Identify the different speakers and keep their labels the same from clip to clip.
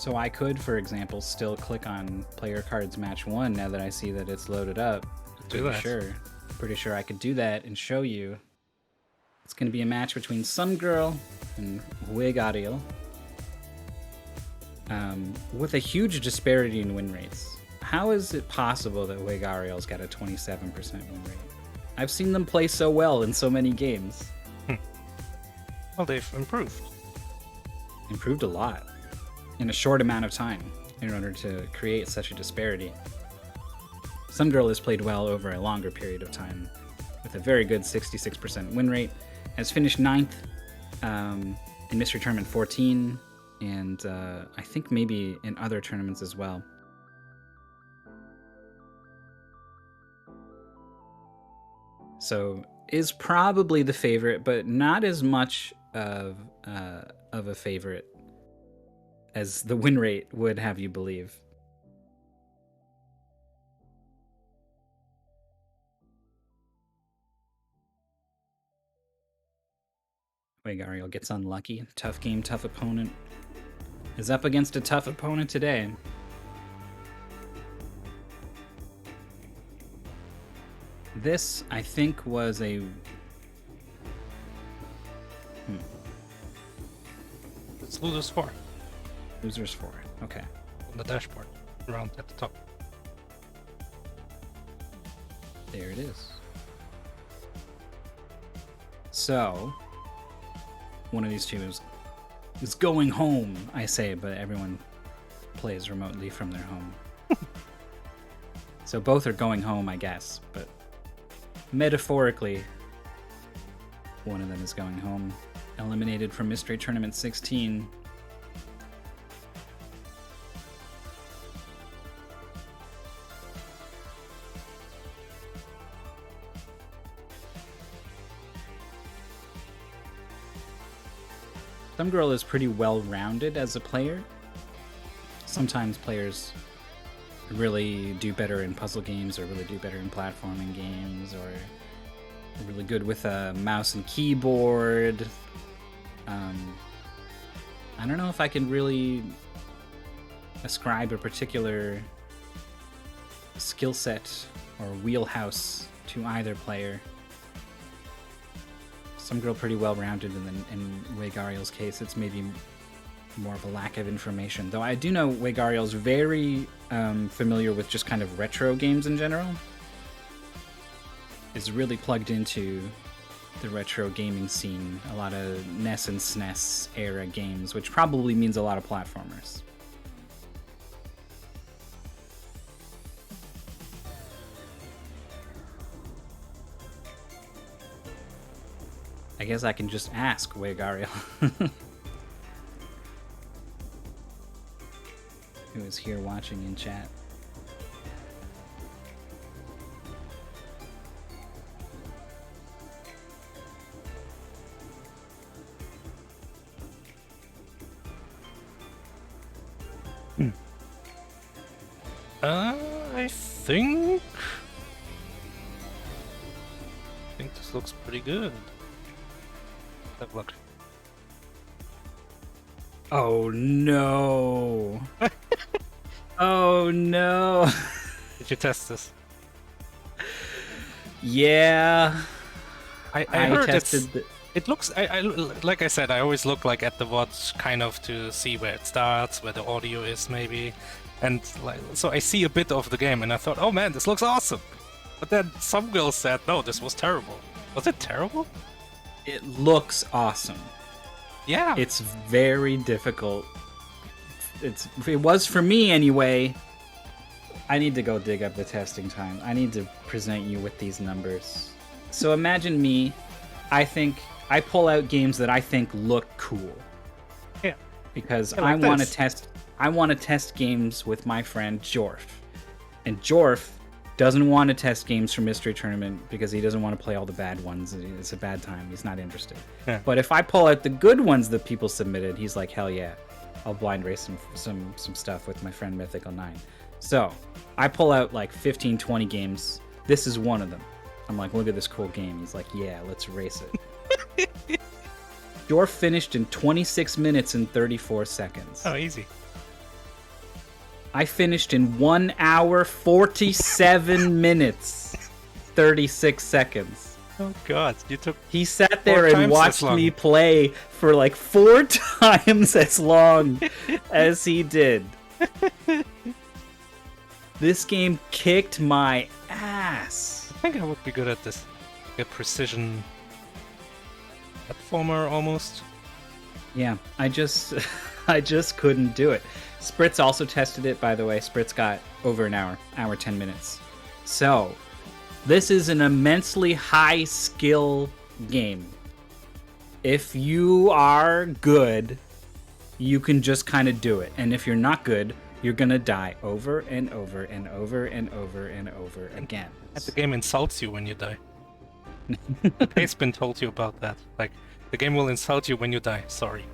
Speaker 1: So I could, for example, still click on player cards match 1 now that I see that it's loaded up. Pretty sure I could do that and show you. It's going to be a match between some girl and JuegAriel, with a huge disparity in win rates. How is it possible that JuegAriel's got a 27% win rate? I've seen them play so well in so many games.
Speaker 2: Well, they've improved.
Speaker 1: Improved a lot in a short amount of time in order to create such a disparity. Some girl has played well over a longer period of time with a very good 66% win rate, has finished 9th in Mystery Tournament 14, and I think maybe in other tournaments as well. So is probably the favorite, but not as much of a favorite as the win rate would have you believe. JuegAriel gets unlucky. Tough game, tough opponent. Is up against a tough opponent today. This, I think, was a...
Speaker 2: It's losers 4.
Speaker 1: Losers 4. Okay.
Speaker 2: On the dashboard, around at the top.
Speaker 1: There it is. So, one of these two is going home, I say, but everyone plays remotely from their home. So both are going home, I guess, but metaphorically, one of them is going home. Eliminated from Mystery Tournament 16. Some girl is pretty well-rounded as a player. Sometimes players really do better in puzzle games, or really do better in platforming games, or really good with a mouse and keyboard. I don't know if I can really ascribe a particular skill set or wheelhouse to either player. Some girl pretty well-rounded, and in JuegAriel's case, it's maybe more of a lack of information. Though I do know JuegAriel's very familiar with just kind of retro games in general. Is really plugged into the retro gaming scene. A lot of NES and SNES era games, which probably means a lot of platformers. I guess I can just ask JuegAriel, who is here watching in chat.
Speaker 2: I think this looks pretty good. Have luck.
Speaker 1: Oh no! Oh no!
Speaker 2: Did you test this?
Speaker 1: Yeah.
Speaker 2: I heard it looks. I like I said, I always look like at the watch kind of to see where it starts, where the audio is maybe, and like so I see a bit of the game, and I thought, oh man, this looks awesome. But then some girl said, no, this was terrible. Was it terrible?
Speaker 1: It looks awesome.
Speaker 2: Yeah.
Speaker 1: It's very difficult. It was for me anyway. I need to go dig up the testing time. I need to present you with these numbers. So imagine me. I pull out games that I think look cool.
Speaker 2: Yeah.
Speaker 1: Because
Speaker 2: yeah, like
Speaker 1: I want to test games with my friend Jorf. And Jorf doesn't want to test games for Mystery Tournament because he doesn't want to play all the bad ones. It's a bad time. He's not interested.
Speaker 2: Yeah.
Speaker 1: But if I pull out the good ones that people submitted, he's like, hell yeah. I'll blind race some stuff with my friend Mythical 9. So I pull out like 15, 20 games. This is one of them. I'm like, look at this cool game. He's like, yeah, let's race it. Jorf finished in 26 minutes and 34 seconds.
Speaker 2: Oh, easy.
Speaker 1: I finished in 1 hour, 47 minutes, 36 seconds.
Speaker 2: Oh god, you took.
Speaker 1: He sat there and watched me play for like 4 times as long as he did. This game kicked my ass.
Speaker 2: I think I would be good at this. A precision platformer almost.
Speaker 1: Yeah, I just couldn't do it. Spritz also tested it, by the way. Spritz got over an hour 10 minutes. So, this is an immensely high skill game. If you are good, you can just kind of do it. And if you're not good, you're gonna die over and over and over and over and over again.
Speaker 2: And the game insults you when you die. Pacebin told you about that. Like, the game will insult you when you die. Sorry.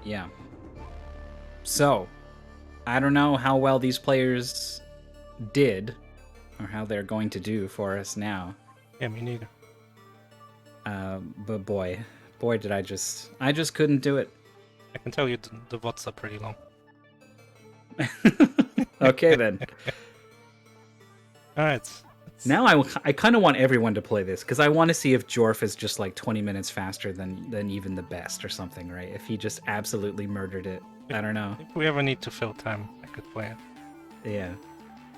Speaker 1: Yeah. So, I don't know how well these players did, or how they're going to do for us now.
Speaker 2: Yeah, me neither.
Speaker 1: But boy, did I just couldn't do it.
Speaker 2: I can tell you the VODs are pretty long.
Speaker 1: Okay then.
Speaker 2: Alright.
Speaker 1: Now I kind of want everyone to play this, because I want to see if Jorf is just like 20 minutes faster than even the best or something, right? If he just absolutely murdered it. I don't know.
Speaker 2: If we ever need to fill time, I could play it.
Speaker 1: Yeah.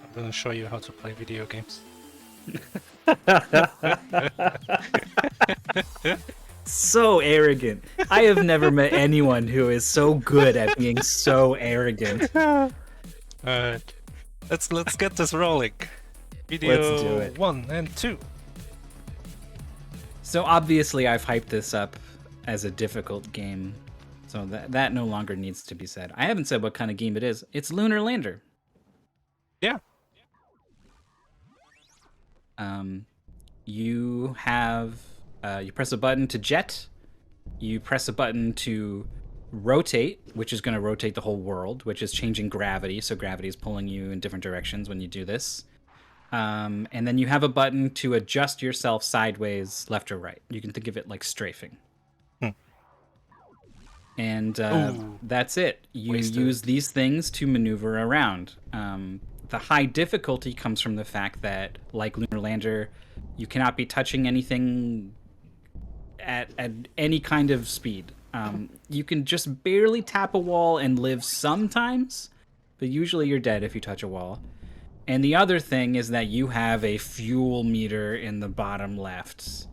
Speaker 2: I'm gonna show you how to play video games.
Speaker 1: So arrogant. I have never met anyone who is so good at being so arrogant.
Speaker 2: Alright. Let's get this rolling. Video
Speaker 1: Let's do it.
Speaker 2: 1 and 2.
Speaker 1: So obviously I've hyped this up as a difficult game. So that no longer needs to be said. I haven't said what kind of game it is. It's Lunar Lander.
Speaker 2: Yeah.
Speaker 1: You have you press a button to jet. You press a button to rotate, which is going to rotate the whole world, which is changing gravity. So gravity is pulling you in different directions when you do this. And then you have a button to adjust yourself sideways, left or right. You can think of it like strafing. And that's it. You use these things to maneuver around. The high difficulty comes from the fact that, like Lunar Lander, you cannot be touching anything at any kind of speed. You can just barely tap a wall and live sometimes, but usually you're dead if you touch a wall. And the other thing is that you have a fuel meter in the bottom left.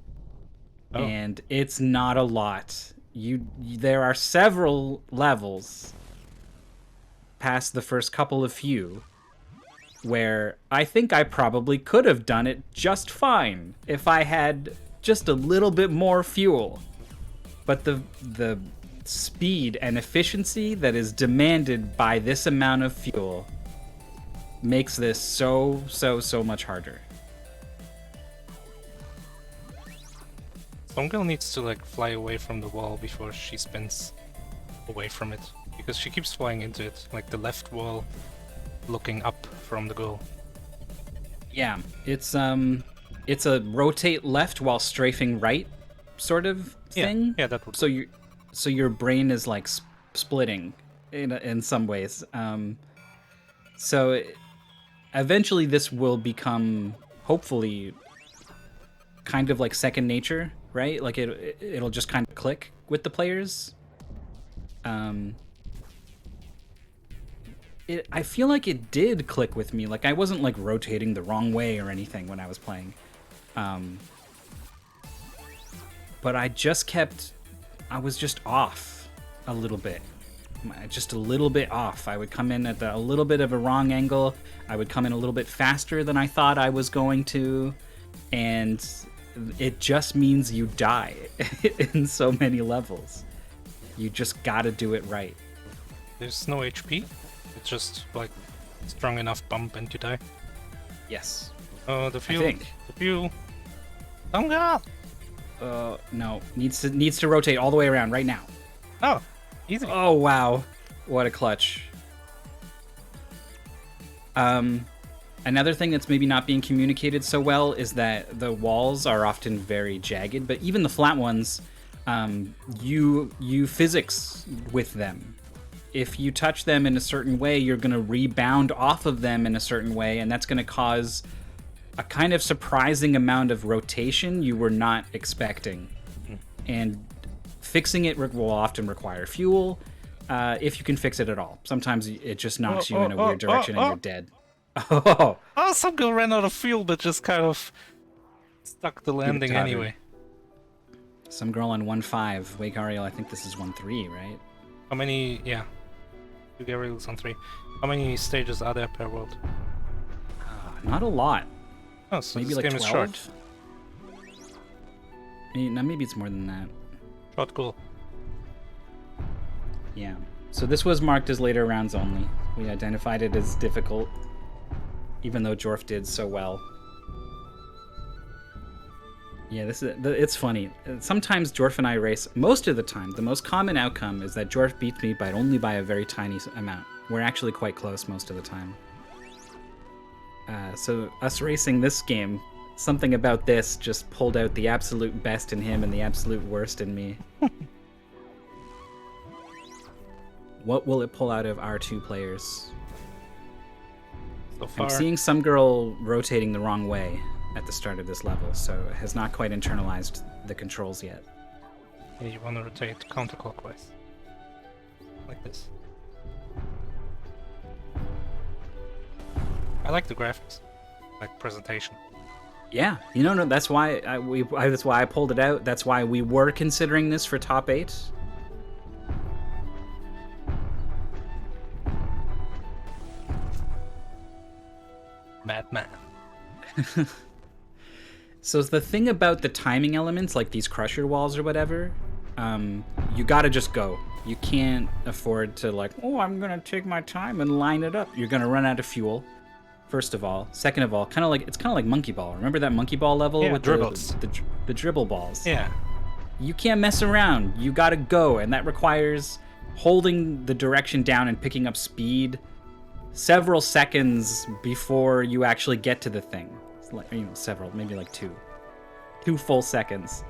Speaker 1: Oh. And it's not a lot. There are several levels past the first couple of few where I think I probably could have done it just fine if I had just a little bit more fuel. But the speed and efficiency that is demanded by this amount of fuel makes this so much harder.
Speaker 2: Some girl needs to like fly away from the wall before she spins away from it, because she keeps flying into it, like the left wall, looking up from the goal.
Speaker 1: Yeah, it's a rotate left while strafing right sort of thing.
Speaker 2: Yeah, that would.
Speaker 1: So your brain is like splitting in some ways. So eventually this will become, hopefully, kind of like second nature, right? Like it'll just kind of click with the players. I feel like it did click with me. Like I wasn't like rotating the wrong way or anything when I was playing. But I was just off a little bit. Just a little bit off. I would come in at a little bit of a wrong angle. I would come in a little bit faster than I thought I was going to. And it just means you die in so many levels. You just gotta do it right.
Speaker 2: There's no HP? It's just like strong enough bump and you die?
Speaker 1: Yes.
Speaker 2: Oh, the fuel.
Speaker 1: I think.
Speaker 2: The fuel. Oh god!
Speaker 1: No. Needs to rotate all the way around right now.
Speaker 2: Oh, easy.
Speaker 1: Oh, wow. What a clutch. Another thing that's maybe not being communicated so well is that the walls are often very jagged, but even the flat ones, you physics with them if you touch them in a certain way, you're going to rebound off of them in a certain way, and that's going to cause a kind of surprising amount of rotation you were not expecting. And fixing it will often require fuel, if you can fix it at all. Sometimes it just knocks you in a weird direction and you're dead. Oh,
Speaker 2: some girl ran out of fuel, but just kind of stuck the landing anyway.
Speaker 1: Some girl on 1.5. JuegAriel, I think this is 1.3, right?
Speaker 2: How many? Yeah. JuegAriel is on 3. How many stages are there per world?
Speaker 1: Not a lot.
Speaker 2: Oh, so
Speaker 1: maybe
Speaker 2: this
Speaker 1: like
Speaker 2: game
Speaker 1: 12?
Speaker 2: is short.
Speaker 1: Maybe it's more than that.
Speaker 2: Short goal.
Speaker 1: Yeah. So this was marked as later rounds only. We identified it as difficult, even though Jorf did so well. Yeah, it's funny. Sometimes Jorf and I race. Most of the time, the most common outcome is that Jorf beats me by only by a very tiny amount. We're actually quite close most of the time. So us racing this game, something about this just pulled out the absolute best in him and the absolute worst in me. What will it pull out of our two players?
Speaker 2: So far,
Speaker 1: I'm seeing some girl rotating the wrong way at the start of this level, so has not quite internalized the controls yet.
Speaker 2: yeah, you want to rotate counterclockwise. Like this. I like the graphics. Like presentation.
Speaker 1: Yeah, no, that's why that's why I pulled it out. That's why we were considering this for top 8.
Speaker 2: Madman.
Speaker 1: So the thing about the timing elements, like these crusher walls or whatever, you gotta just go. You can't afford to I'm gonna take my time and line it up. You're gonna run out of fuel, first of all. Second of all, it's kind of like Monkey Ball. Remember that Monkey Ball level with
Speaker 2: dribbles.
Speaker 1: The dribble balls?
Speaker 2: Yeah.
Speaker 1: You can't mess around. You gotta go, and that requires holding the direction down and picking up speed several seconds before you actually get to the thing. Several, maybe like 2 full seconds.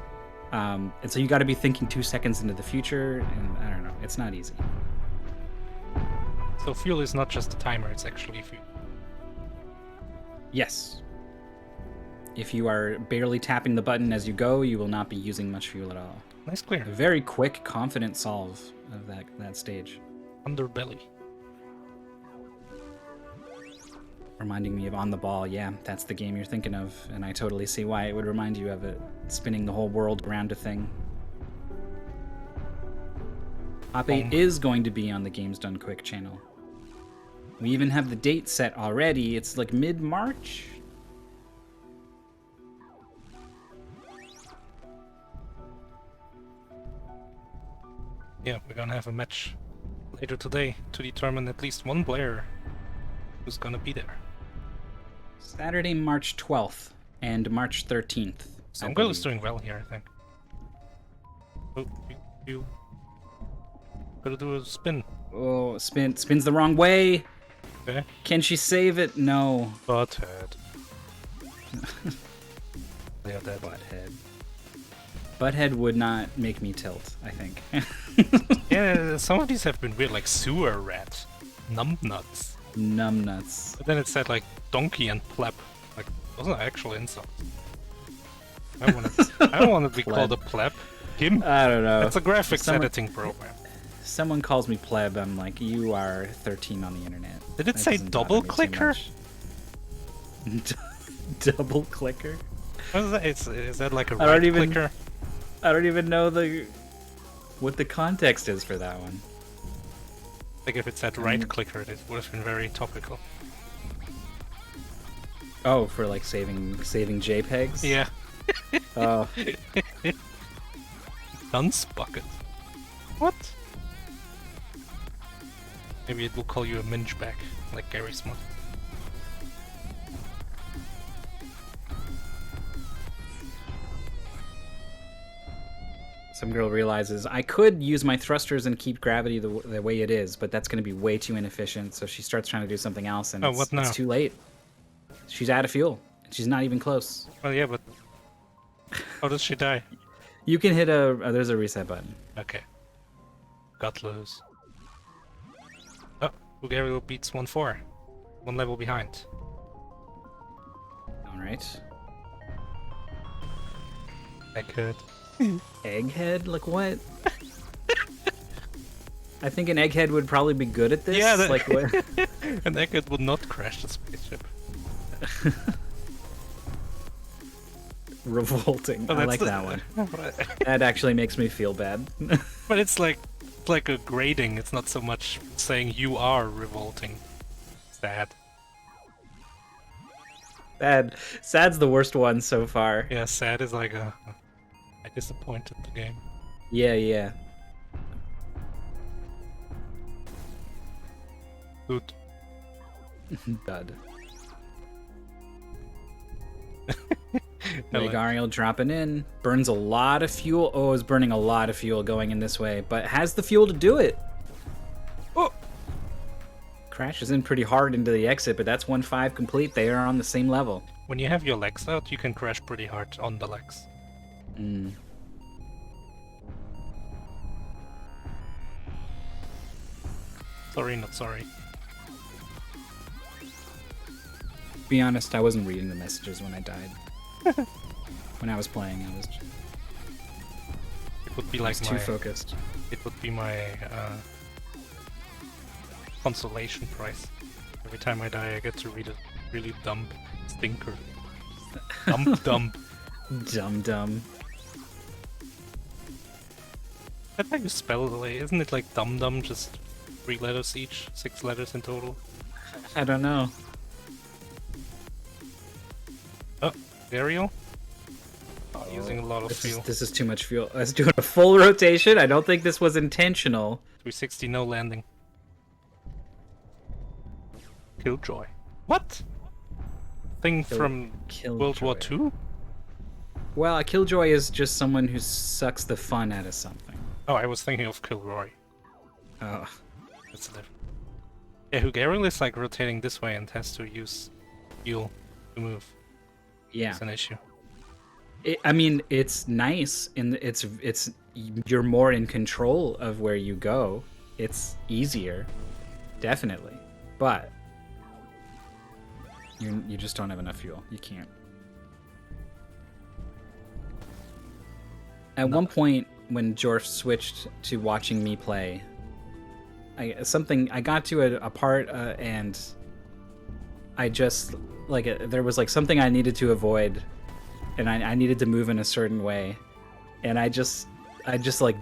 Speaker 1: And so you got to be thinking 2 seconds into the future, and I don't know, it's not easy.
Speaker 2: So fuel is not just a timer, it's actually fuel.
Speaker 1: Yes. If you are barely tapping the button as you go, you will not be using much fuel at all.
Speaker 2: Nice clear.
Speaker 1: A very quick, confident solve of that stage.
Speaker 2: Underbelly.
Speaker 1: Reminding me of On the Ball. Yeah, that's the game you're thinking of, and I totally see why it would remind you of it. Spinning the whole world around a thing. Top 8 is going to be on the Games Done Quick channel. We even have the date set already. It's like mid-March?
Speaker 2: Yeah, we're gonna have a match later today to determine at least one player who's gonna be there.
Speaker 1: Saturday, March 12th and March 13th.
Speaker 2: Some girl is doing well here, I think. Oh, you gotta do a spin.
Speaker 1: Oh, spins the wrong way.
Speaker 2: Okay.
Speaker 1: Can she save it? No.
Speaker 2: Butthead. Yeah, that
Speaker 1: Butthead. Butthead would not make me tilt, I think.
Speaker 2: Yeah, some of these have been weird, like sewer rat, numbnuts.
Speaker 1: Numbnuts.
Speaker 2: But then it said like donkey and pleb. Like, those are actual insults. I don't want to be called a pleb. Him?
Speaker 1: I don't know.
Speaker 2: It's a graphics editing program.
Speaker 1: Someone calls me pleb, I'm like, you are 13 on the internet.
Speaker 2: Did it say double clicker?
Speaker 1: Double clicker?
Speaker 2: What is that? Is that like a right clicker?
Speaker 1: I don't even know what the context is for that one.
Speaker 2: Like if it said right clicker, it would have been very topical.
Speaker 1: Oh, for like saving JPEGs?
Speaker 2: Yeah.
Speaker 1: Oh.
Speaker 2: Dunce bucket. What? Maybe it will call you a mingeback, like Gary Smith.
Speaker 1: Some girl realizes, I could use my thrusters and keep gravity the way it is, but that's going to be way too inefficient, so she starts trying to do something else, and
Speaker 2: what now?
Speaker 1: It's too late. She's out of fuel. She's not even close.
Speaker 2: Well, yeah, but how does she die?
Speaker 1: You can hit there's a reset button.
Speaker 2: Okay. Got loose. JuegAriel beats 1-4. 1 level behind.
Speaker 1: Alright.
Speaker 2: Egghead.
Speaker 1: Egghead? Like what? I think an egghead would probably be good at this.
Speaker 2: Yeah,
Speaker 1: like what?
Speaker 2: An egghead would not crash the spaceship.
Speaker 1: Revolting.
Speaker 2: Oh,
Speaker 1: I like that one. That actually makes me feel bad.
Speaker 2: But it's like a grading. It's not so much saying you are revolting. Sad.
Speaker 1: Sad. Sad's the worst one so far.
Speaker 2: Yeah, sad is like I disappointed the game.
Speaker 1: Yeah, yeah.
Speaker 2: Good.
Speaker 1: Dud. JuegAriel dropping in. Burns a lot of fuel. Oh, is burning a lot of fuel going in this way, but has the fuel to do it. Oh! Crashes in pretty hard into the exit, but that's 1-5 complete. They are on the same level.
Speaker 2: When you have your legs out, you can crash pretty hard on the legs.
Speaker 1: Mm.
Speaker 2: Sorry, not sorry.
Speaker 1: Be honest, I wasn't reading the messages when I died. When I was playing, I was
Speaker 2: It would be like
Speaker 1: too focused.
Speaker 2: It would be my consolation prize. Every time I die, I get to read a really dumb stinker. Dumb.
Speaker 1: Dumb.
Speaker 2: That's how you spell it, like, isn't it like dum-dum, just 3 letters each? 6 letters in total?
Speaker 1: I don't know.
Speaker 2: Oh, Ariel? Oh, using a lot of fuel.
Speaker 1: This is too much fuel. I was doing a full rotation. I don't think this was intentional.
Speaker 2: 360, no landing. Killjoy. What? Thing from World War II?
Speaker 1: Well, a killjoy is just someone who sucks the fun out of something.
Speaker 2: Oh, I was thinking of Kilroy.
Speaker 1: Oh.
Speaker 2: That's different. Yeah, JuegAriel is like rotating this way and has to use fuel to move.
Speaker 1: Yeah.
Speaker 2: It's an issue.
Speaker 1: I mean, it's nice, and it's you're more in control of where you go. It's easier, definitely, but you just don't have enough fuel. You can't. At one point, when Jorf switched to watching me play, I got to a part and I just there was like something I needed to avoid, and I needed to move in a certain way, and I just like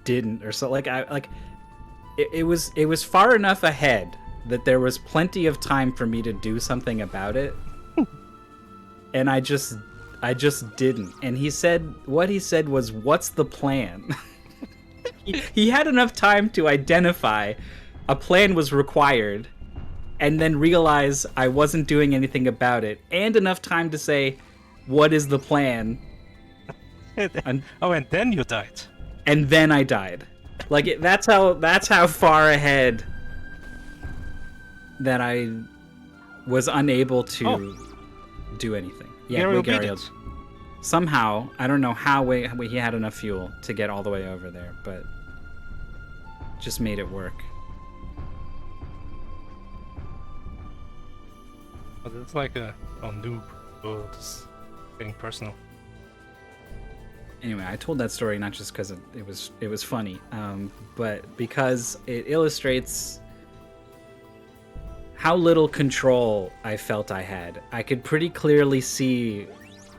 Speaker 1: didn't, or so it was far enough ahead that there was plenty of time for me to do something about it, and I just didn't. And what he said was, "What's the plan?" he had enough time to identify a plan was required, and then realize I wasn't doing anything about it, and enough time to say, "What is the plan?"
Speaker 2: And then you died.
Speaker 1: And then I died. Like that's how far ahead that I was unable to do anything. Yeah, JuegAriel. Somehow, I don't know how he had enough fuel to get all the way over there, but just made it work.
Speaker 2: But it's like a noob. Oh, it's getting personal.
Speaker 1: Anyway, I told that story not just because it was funny, but because it illustrates how little control I felt I had. I could pretty clearly see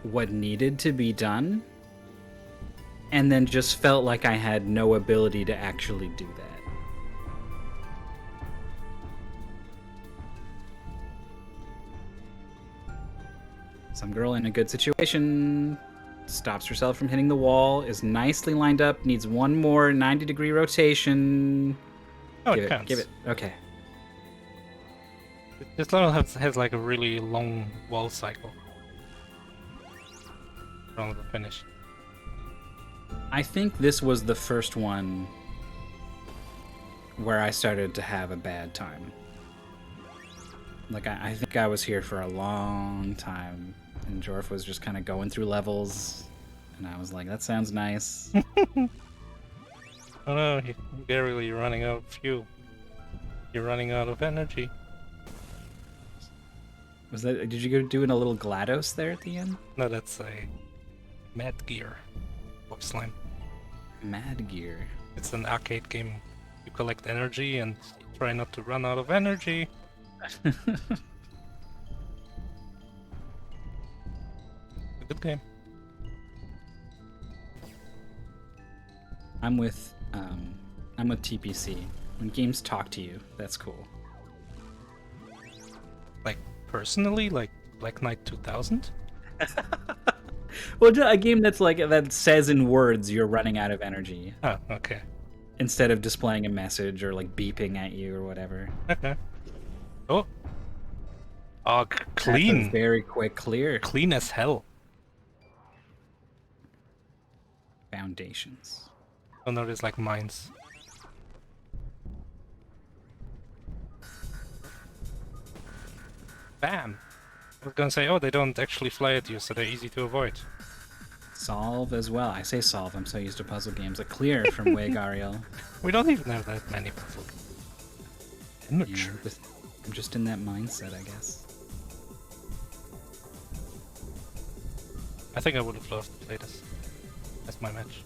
Speaker 1: what needed to be done, and then just felt like I had no ability to actually do that. Some girl in a good situation stops herself from hitting the wall, is nicely lined up, needs one more 90-degree rotation.
Speaker 2: Oh, it counts.
Speaker 1: Give it. Okay.
Speaker 2: This level has like a really long wall cycle. From the finish.
Speaker 1: I think this was the first one where I started to have a bad time. Like, I think I was here for a long time, and Jorf was just kind of going through levels, and I was like, that sounds nice.
Speaker 2: Oh no, JuegAriel, you're running out of fuel. You're running out of energy.
Speaker 1: Was that? Did you go doing a little GLaDOS there at the end?
Speaker 2: No, that's a Mad Gear voice line.
Speaker 1: Mad Gear.
Speaker 2: It's an arcade game. You collect energy and try not to run out of energy. A good game.
Speaker 1: I'm with TPC. When games talk to you, that's cool.
Speaker 2: Like personally, like Black Knight 2000.
Speaker 1: Well, a game that's like that says in words you're running out of energy.
Speaker 2: Oh, okay.
Speaker 1: Instead of displaying a message or like beeping at you or whatever.
Speaker 2: Okay. Oh. Oh, clean.
Speaker 1: That's a very quick clear.
Speaker 2: Clean as hell.
Speaker 1: Foundations.
Speaker 2: Oh no, there's like mines. Bam! I was gonna say, oh, they don't actually fly at you, so they're easy to avoid.
Speaker 1: Solve as well. I say solve, I'm so used to puzzle games. A clear from JuegAriel.
Speaker 2: We don't even have that many puzzle games.
Speaker 1: Yeah, I'm just in that mindset, I guess.
Speaker 2: I think I would have loved to play this. That's my match.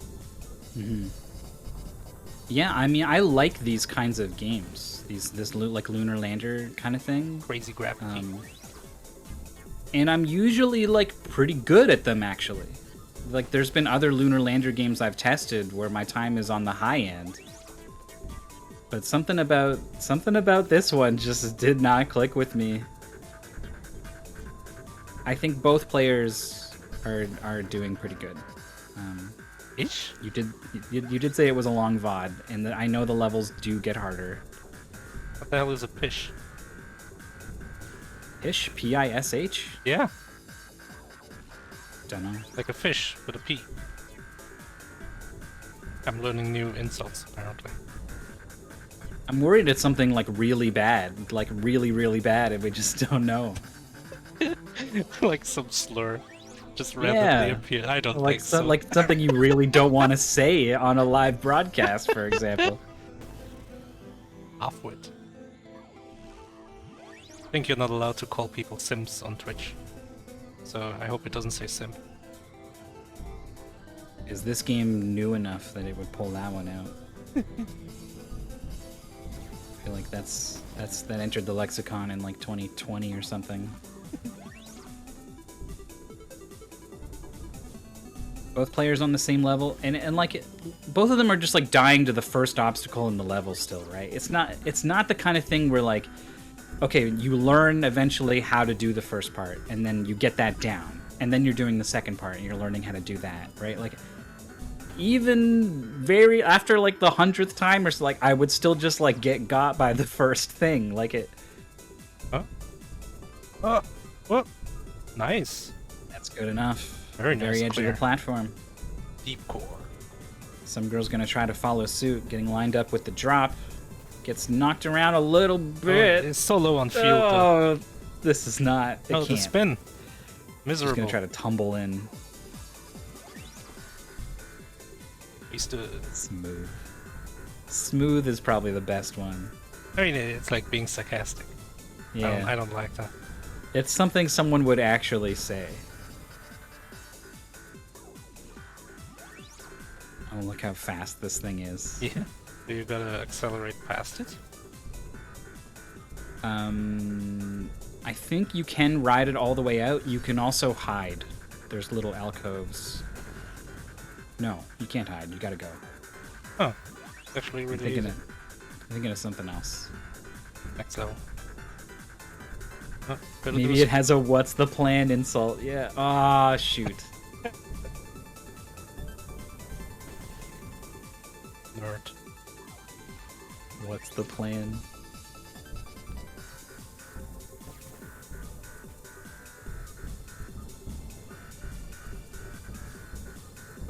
Speaker 1: Mm-hmm. Yeah, I mean, I like these kinds of games. This like Lunar Lander kind of thing.
Speaker 2: Crazy gravity.
Speaker 1: And I'm usually like pretty good at them, actually. Like, there's been other Lunar Lander games I've tested where my time is on the high end. But something about this one just did not click with me. I think both players are doing pretty good.
Speaker 2: Ish?
Speaker 1: You did say it was a long VOD, and I know the levels do get harder.
Speaker 2: What the hell is a pish?
Speaker 1: Pish? P-I-S-H?
Speaker 2: Yeah.
Speaker 1: Don't know.
Speaker 2: Like a fish with a P. I'm learning new insults, apparently.
Speaker 1: I'm worried it's something like really bad. Like really, really bad, and we just don't know.
Speaker 2: Like some slur. Just randomly appear. I don't think so.
Speaker 1: Like something you really don't want to say on a live broadcast, for example.
Speaker 2: Halfwit. I think you're not allowed to call people Sims on Twitch. So I hope it doesn't say Sim.
Speaker 1: Is this game new enough that it would pull that one out? I feel like that entered the lexicon in like 2020 or something. Both players on the same level, and like both of them are just like dying to the first obstacle in the level still, right? It's not the kind of thing where like, okay, you learn eventually how to do the first part, and then you get that down, and then you're doing the second part, and you're learning how to do that, right? Like, even after like the 100th time or so, like I would still just like get got by the first thing, like it.
Speaker 2: Huh? Oh, well, nice.
Speaker 1: That's good enough.
Speaker 2: Very nice.
Speaker 1: Very edge of the platform.
Speaker 2: Deep core.
Speaker 1: Some girl's gonna try to follow suit, getting lined up with the drop. Gets knocked around a little bit.
Speaker 2: It's so low on fuel.
Speaker 1: Oh, this is not. It can't.
Speaker 2: The spin. Miserable.
Speaker 1: She's gonna try to tumble in.
Speaker 2: He's
Speaker 1: smooth. Smooth is probably the best one.
Speaker 2: I mean, it's like being sarcastic.
Speaker 1: Yeah.
Speaker 2: I don't like that.
Speaker 1: It's something someone would actually say. Oh, look how fast this thing is.
Speaker 2: Yeah. So you gotta accelerate past it?
Speaker 1: I think you can ride it all the way out. You can also hide. There's little alcoves. No, you can't hide. You gotta go.
Speaker 2: Oh. Actually really easy.
Speaker 1: I'm thinking of something else.
Speaker 2: Next level. Oh,
Speaker 1: maybe it has a what's the plan insult. Yeah. Ah, shoot.
Speaker 2: Nerd.
Speaker 1: What's the plan?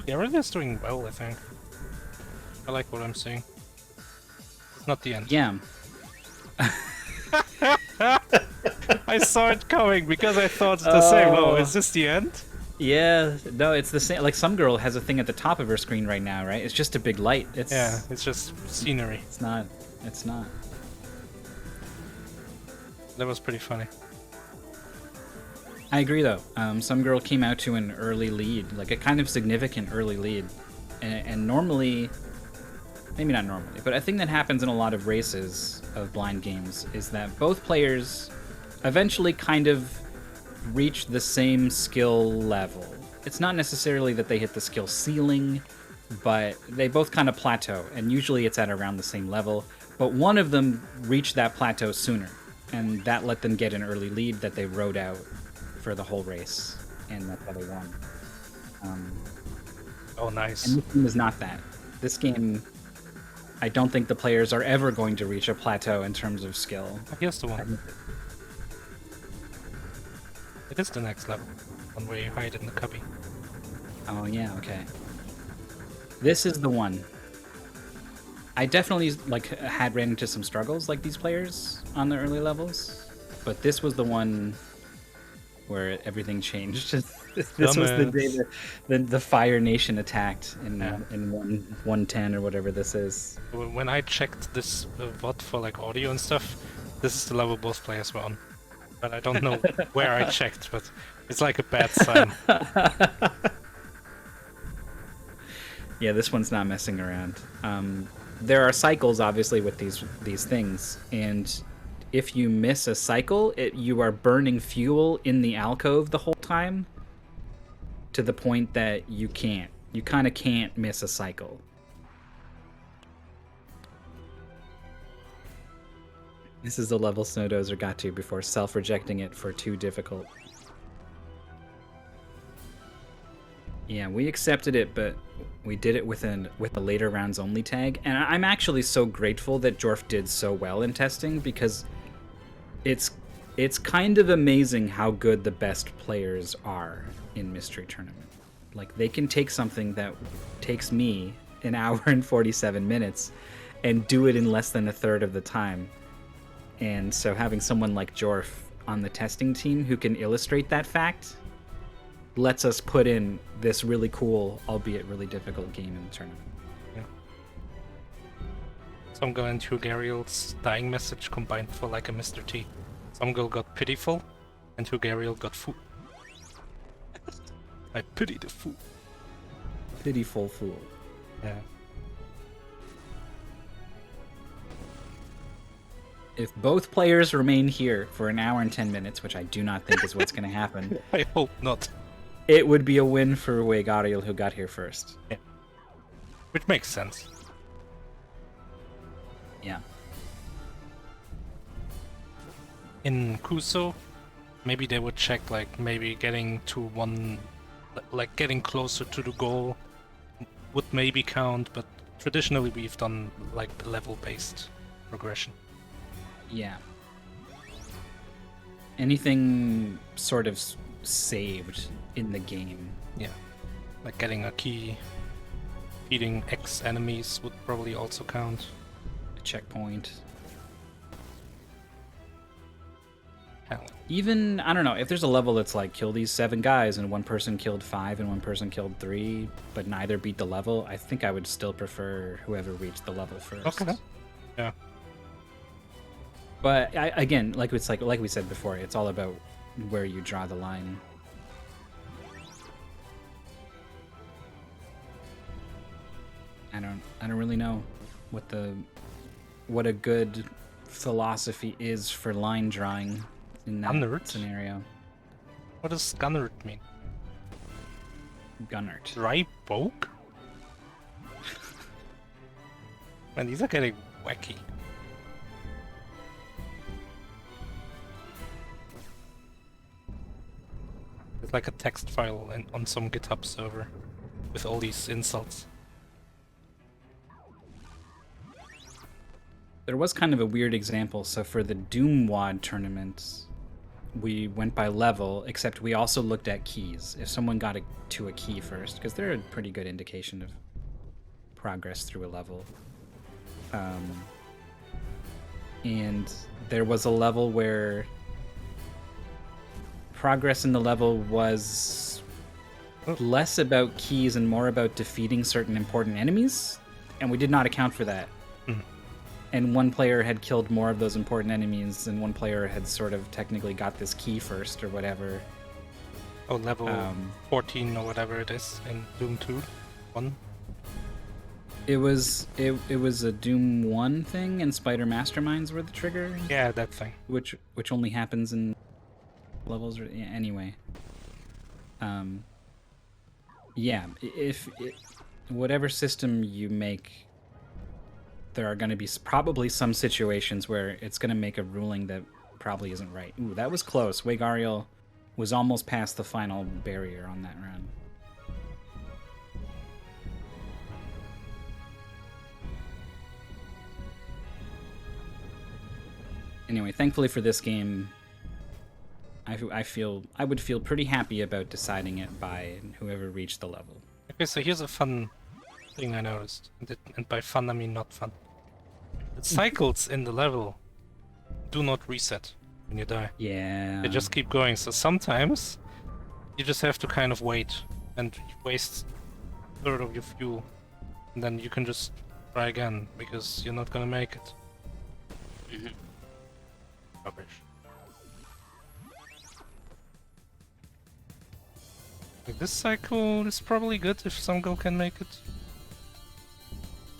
Speaker 2: Okay, everything's doing well, I think. I like what I'm seeing. It's not the end.
Speaker 1: Yeah.
Speaker 2: I saw it coming because I thought the same. Oh, is this the end?
Speaker 1: Yeah, no, it's the same. Like, some girl has a thing at the top of her screen right now, right? It's just a big light.
Speaker 2: Yeah, it's just scenery.
Speaker 1: It's not. It's not.
Speaker 2: That was pretty funny.
Speaker 1: I agree, though. Some girl came out to an early lead, like a kind of significant early lead. And normally, maybe not normally, but a thing that happens in a lot of races of blind games is that both players eventually kind of reach the same skill level. It's not necessarily that they hit the skill ceiling, but they both kind of plateau, and usually it's at around the same level. But one of them reached that plateau sooner, and that let them get an early lead that they rode out for the whole race, and that's how they won.
Speaker 2: Oh, nice.
Speaker 1: And this game is not that. This game, I don't think the players are ever going to reach a plateau in terms of skill.
Speaker 2: Here's the one. It is the next level, one where you hide in the cubby.
Speaker 1: Oh yeah, okay. This is the one. I definitely had ran into some struggles like these players on the early levels, but this was the one where everything changed. This was the day the Fire Nation attacked in 110 or whatever this is.
Speaker 2: When I checked this VOD for like audio and stuff, this is the level both players were on. But I don't know where I checked, but it's like a bad sign.
Speaker 1: Yeah, this one's not messing around. There are cycles, obviously, with these things, and if you miss a cycle, you are burning fuel in the alcove the whole time, to the point that you kind of can't miss a cycle. This is the level Snowdozer got to before self-rejecting it for too difficult. Yeah, we accepted it, but we did it with a later rounds only tag, and I'm actually so grateful that Jorf did so well in testing, because it's kind of amazing how good the best players are in Mystery Tournament. Like, they can take something that takes me an hour and 47 minutes and do it in less than a third of the time. And so having someone like Jorf on the testing team who can illustrate that fact lets us put in this really cool, albeit really difficult game in the tournament.
Speaker 2: Yeah. Some girl and JuegAriel's dying message combined for like a Mr. T. Some girl got pitiful, and JuegAriel got fool. I pity the fool.
Speaker 1: Pitiful fool.
Speaker 2: Yeah.
Speaker 1: If both players remain here for an hour and 10 minutes, which I do not think is what's going to happen,
Speaker 2: I hope not.
Speaker 1: It would be a win for JuegAriel, who got here first.
Speaker 2: Yeah. Which makes sense.
Speaker 1: Yeah.
Speaker 2: In Kuso, maybe they would check, like, maybe getting to one, like, getting closer to the goal would maybe count, but traditionally we've done, like, level-based progression.
Speaker 1: Yeah. Anything sort of saved in the game.
Speaker 2: Yeah. Like getting a key, beating X enemies would probably also count.
Speaker 1: A checkpoint.
Speaker 2: Hell.
Speaker 1: Even, I don't know, if there's a level that's like, kill these 7 guys and one person killed 5 and one person killed 3, but neither beat the level, I think I would still prefer whoever reached the level first.
Speaker 2: Okay. Yeah.
Speaker 1: But again, like we said before, it's all about where you draw the line. I don't really know what a good philosophy is for line drawing in that scenario.
Speaker 2: What does Gunnert mean?
Speaker 1: Gunnert.
Speaker 2: Dry poke? Man, these are getting wacky. It's like a text file on some GitHub server with all these insults.
Speaker 1: There was kind of a weird example. So for the Doom WAD tournament, we went by level, except we also looked at keys. If someone got to a key first, because they're a pretty good indication of progress through a level. And there was a level where progress in the level was less about keys and more about defeating certain important enemies, and we did not account for that. and one player had killed more of those important enemies, and one player had sort of technically got this key first or whatever.
Speaker 2: Oh, level 14 or whatever it is in Doom 2, 1.
Speaker 1: It was a Doom 1 thing, and Spider Masterminds were the trigger.
Speaker 2: Yeah, that thing.
Speaker 1: Which only happens in levels. Anyway. Yeah, whatever system you make, there are going to be probably some situations where it's going to make a ruling that probably isn't right. Ooh, that was close. JuegAriel was almost past the final barrier on that run. Anyway, thankfully for this game, I would feel pretty happy about deciding it by whoever reached the level.
Speaker 2: Okay, so here's a fun thing I noticed, and by fun I mean not fun. The cycles in the level do not reset when you die.
Speaker 1: Yeah.
Speaker 2: They just keep going. So sometimes you just have to kind of wait and waste a third of your fuel, and then you can just try again because you're not gonna make it. Rubbish. Like, this cycle is probably good if some girl can make it.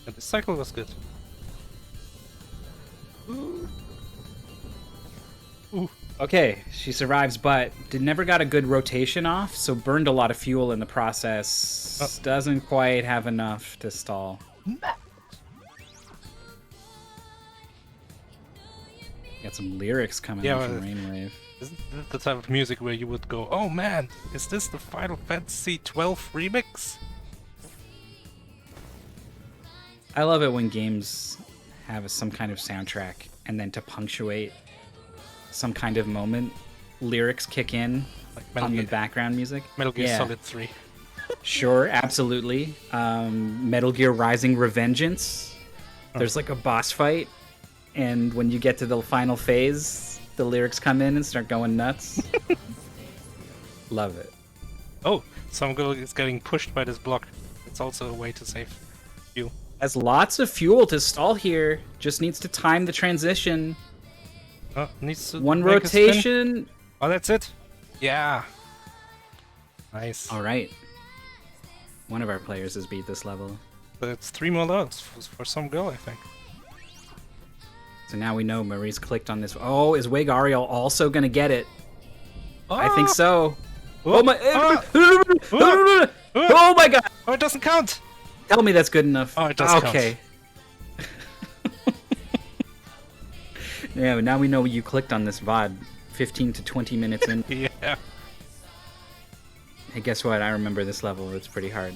Speaker 2: And this cycle was good. Ooh. Ooh.
Speaker 1: Okay, she survives, but never got a good rotation off, so burned a lot of fuel in the process. Doesn't quite have enough to stall. Got some lyrics coming in from Rainwave.
Speaker 2: Isn't that the type of music where you would go, oh man, is this the Final Fantasy 12 remix?
Speaker 1: I love it when games have some kind of soundtrack, and then to punctuate some kind of moment, lyrics kick in like on the background music.
Speaker 2: Metal Gear Solid 3.
Speaker 1: Sure, absolutely. Metal Gear Rising Revengeance. There's like a boss fight, and when you get to the final phase, the lyrics come in and start going nuts. Love it.
Speaker 2: Oh, some girl is getting pushed by this block. It's also a way to save fuel.
Speaker 1: Has lots of fuel to stall here. Just needs to time the transition.
Speaker 2: Oh, needs to
Speaker 1: one rotation.
Speaker 2: Oh, that's it. Yeah. Nice.
Speaker 1: All right. One of our players has beat this level.
Speaker 2: But it's 3 more logs for some girl, I think.
Speaker 1: So now we know Marie's clicked on this. Oh, is JuegAriel also gonna get it? Oh. I think so. Oh my! Oh my God!
Speaker 2: Oh, it doesn't count.
Speaker 1: Tell me that's good enough.
Speaker 2: Oh, it does count.
Speaker 1: Okay. Yeah, but now we know you clicked on this VOD 15 to 20 minutes in.
Speaker 2: Yeah.
Speaker 1: Hey, guess what? I remember this level. It's pretty hard.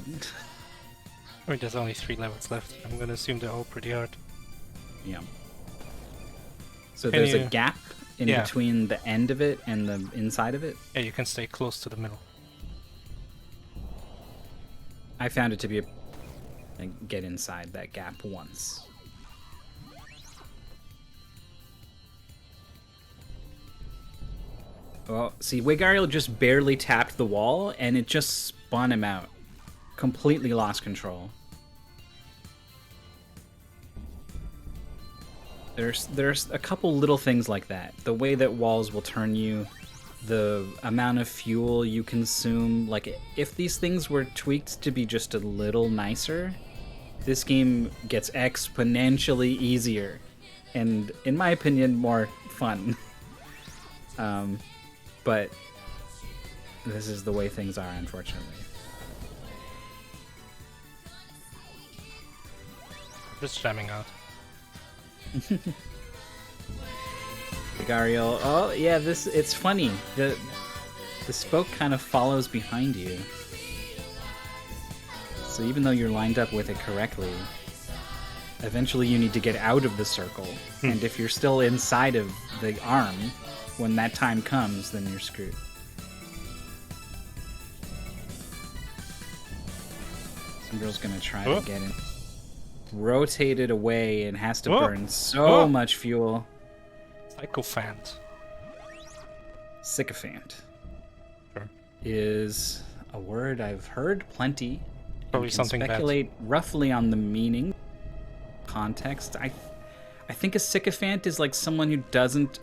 Speaker 2: I mean, there's only 3 levels left. I'm gonna assume they're all pretty hard.
Speaker 1: Yeah. So there's a gap in between the end of it and the inside of it?
Speaker 2: Yeah, you can stay close to the middle.
Speaker 1: I found it to be get inside that gap once. Well, see, JuegAriel just barely tapped the wall, and it just spun him out. Completely lost control. There's a couple little things like that. The way that walls will turn you, the amount of fuel you consume. Like, if these things were tweaked to be just a little nicer, this game gets exponentially easier. And, in my opinion, more fun. But this is the way things are, unfortunately.
Speaker 2: Just jamming out.
Speaker 1: JuegAriel. Oh yeah, it's funny. The spoke kind of follows behind you. So even though you're lined up with it correctly, eventually you need to get out of the circle. And if you're still inside of the arm, when that time comes, then you're screwed. Some girl's gonna try to get in. Rotated away and has to burn so much fuel.
Speaker 2: Sycophant.
Speaker 1: Sycophant.
Speaker 2: Sure.
Speaker 1: Is a word I've heard plenty.
Speaker 2: Probably something
Speaker 1: speculate roughly on the meaning, context. I think a sycophant is like someone who doesn't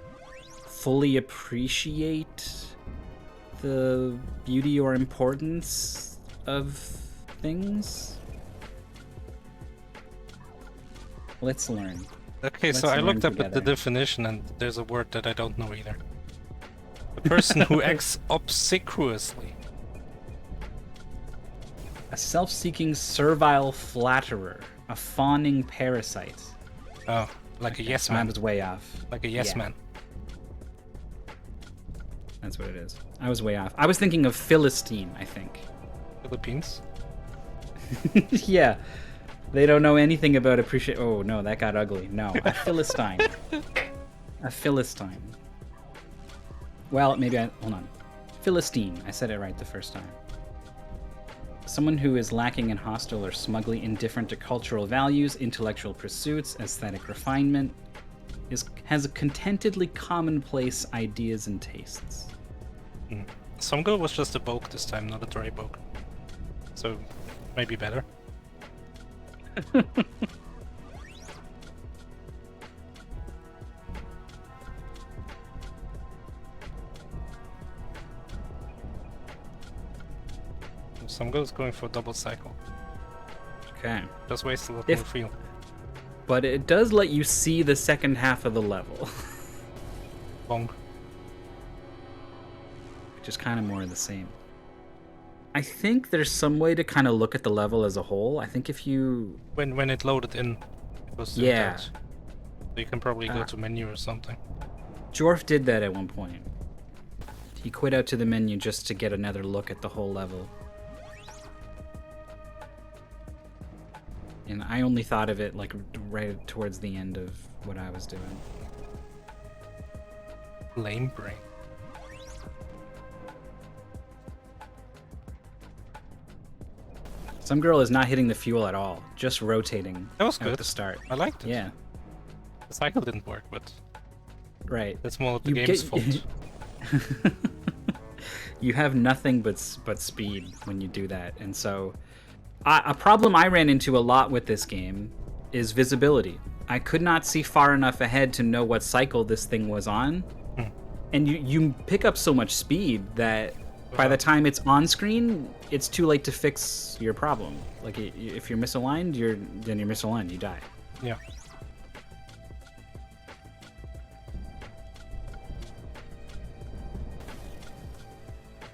Speaker 1: fully appreciate the beauty or importance of things. Let's learn.
Speaker 2: Okay, so I looked up at the definition and there's a word that I don't know either. A person who acts obsequiously.
Speaker 1: A self-seeking servile flatterer. A fawning parasite.
Speaker 2: Oh, like a yes man.
Speaker 1: I was way off.
Speaker 2: Like a yes man.
Speaker 1: That's what it is. I was way off. I was thinking of Philistine, I think.
Speaker 2: Philippines?
Speaker 1: Yeah. They don't know anything about appreciate. Oh, no, that got ugly. No, a Philistine. A Philistine. Well, maybe I... Hold on. Philistine. I said it right the first time. Someone who is lacking in hostile or smugly indifferent to cultural values, intellectual pursuits, aesthetic refinement, has a contentedly commonplace ideas and tastes.
Speaker 2: Some girl was just a boke this time, not a dry boke. So, maybe better. Some girl's going for a double cycle.
Speaker 1: Okay.
Speaker 2: Just waste a lot more fuel.
Speaker 1: But it does let you see the second half of the level.
Speaker 2: Bong.
Speaker 1: Which is kind of more of the same. I think there's some way to kind of look at the level as a whole. I think if you...
Speaker 2: When it loaded in, it was zoomed out. So you can probably go to menu or something.
Speaker 1: Jorf did that at one point. He quit out to the menu just to get another look at the whole level. And I only thought of it like right towards the end of what I was doing.
Speaker 2: Lame brain.
Speaker 1: Some girl is not hitting the fuel at all, just rotating.
Speaker 2: That was good
Speaker 1: at the start.
Speaker 2: I liked it.
Speaker 1: Yeah.
Speaker 2: The cycle didn't work, but
Speaker 1: right.
Speaker 2: That's more of the game's fault.
Speaker 1: You have nothing but speed when you do that, and so a problem I ran into a lot with this game is visibility. I could not see far enough ahead to know what cycle this thing was on, and you pick up so much speed that by the time it's on screen, it's too late to fix your problem. Like if you're misaligned, then you're misaligned. You die.
Speaker 2: Yeah.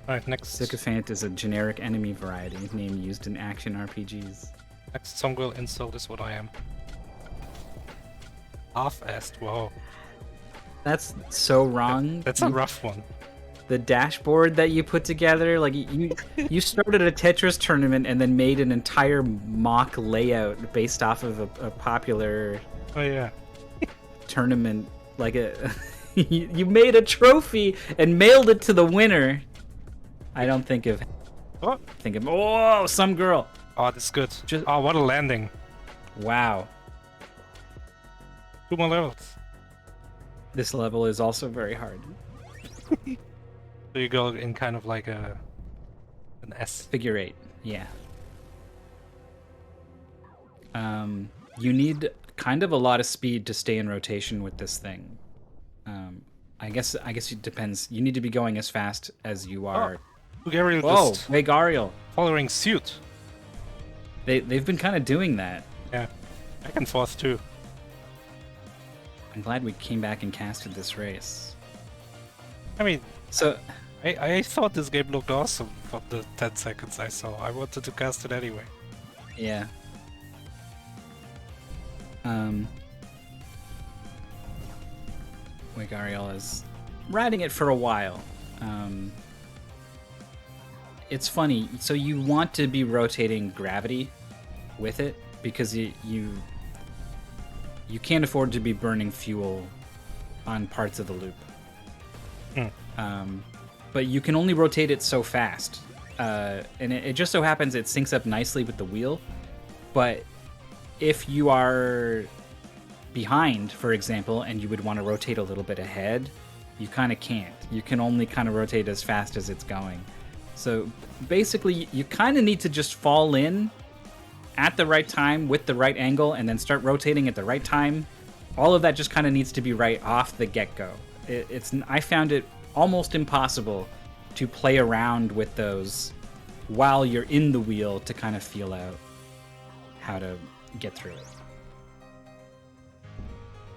Speaker 2: Alright, next.
Speaker 1: Sycophant is a generic enemy variety name used in action RPGs.
Speaker 2: Next some girl insult is what I am. Half-assed, whoa.
Speaker 1: That's so wrong.
Speaker 2: That's a rough one.
Speaker 1: The dashboard that you put together, like you started a Tetris tournament and then made an entire mock layout based off of a popular tournament. Like you made a trophy and mailed it to the winner. I don't think of some girl.
Speaker 2: Oh, that's good. Oh, what a landing.
Speaker 1: Wow.
Speaker 2: 2 more levels.
Speaker 1: This level is also very hard.
Speaker 2: So you go in kind of like an S.
Speaker 1: Figure 8, yeah. You need kind of a lot of speed to stay in rotation with this thing. I guess it depends. You need to be going as fast as you are.
Speaker 2: JuegAriel
Speaker 1: JuegAriel.
Speaker 2: Following suit.
Speaker 1: They've been kind of doing that.
Speaker 2: Yeah, back and forth too.
Speaker 1: I'm glad we came back and casted this race.
Speaker 2: I mean,
Speaker 1: so
Speaker 2: I thought this game looked awesome from the 10 seconds I saw. I wanted to cast it anyway.
Speaker 1: Yeah. JuegAriel is riding it for a while. It's funny. So you want to be rotating gravity with it because you can't afford to be burning fuel on parts of the loop. But you can only rotate it so fast. And it just so happens it syncs up nicely with the wheel. But if you are behind, for example, and you would want to rotate a little bit ahead, you kind of can't. You can only kind of rotate as fast as it's going. So basically, you kind of need to just fall in at the right time with the right angle and then start rotating at the right time all of that just kind of needs to be right off the get-go. I found it almost impossible to play around with those while you're in the wheel to kind of feel out how to get through it.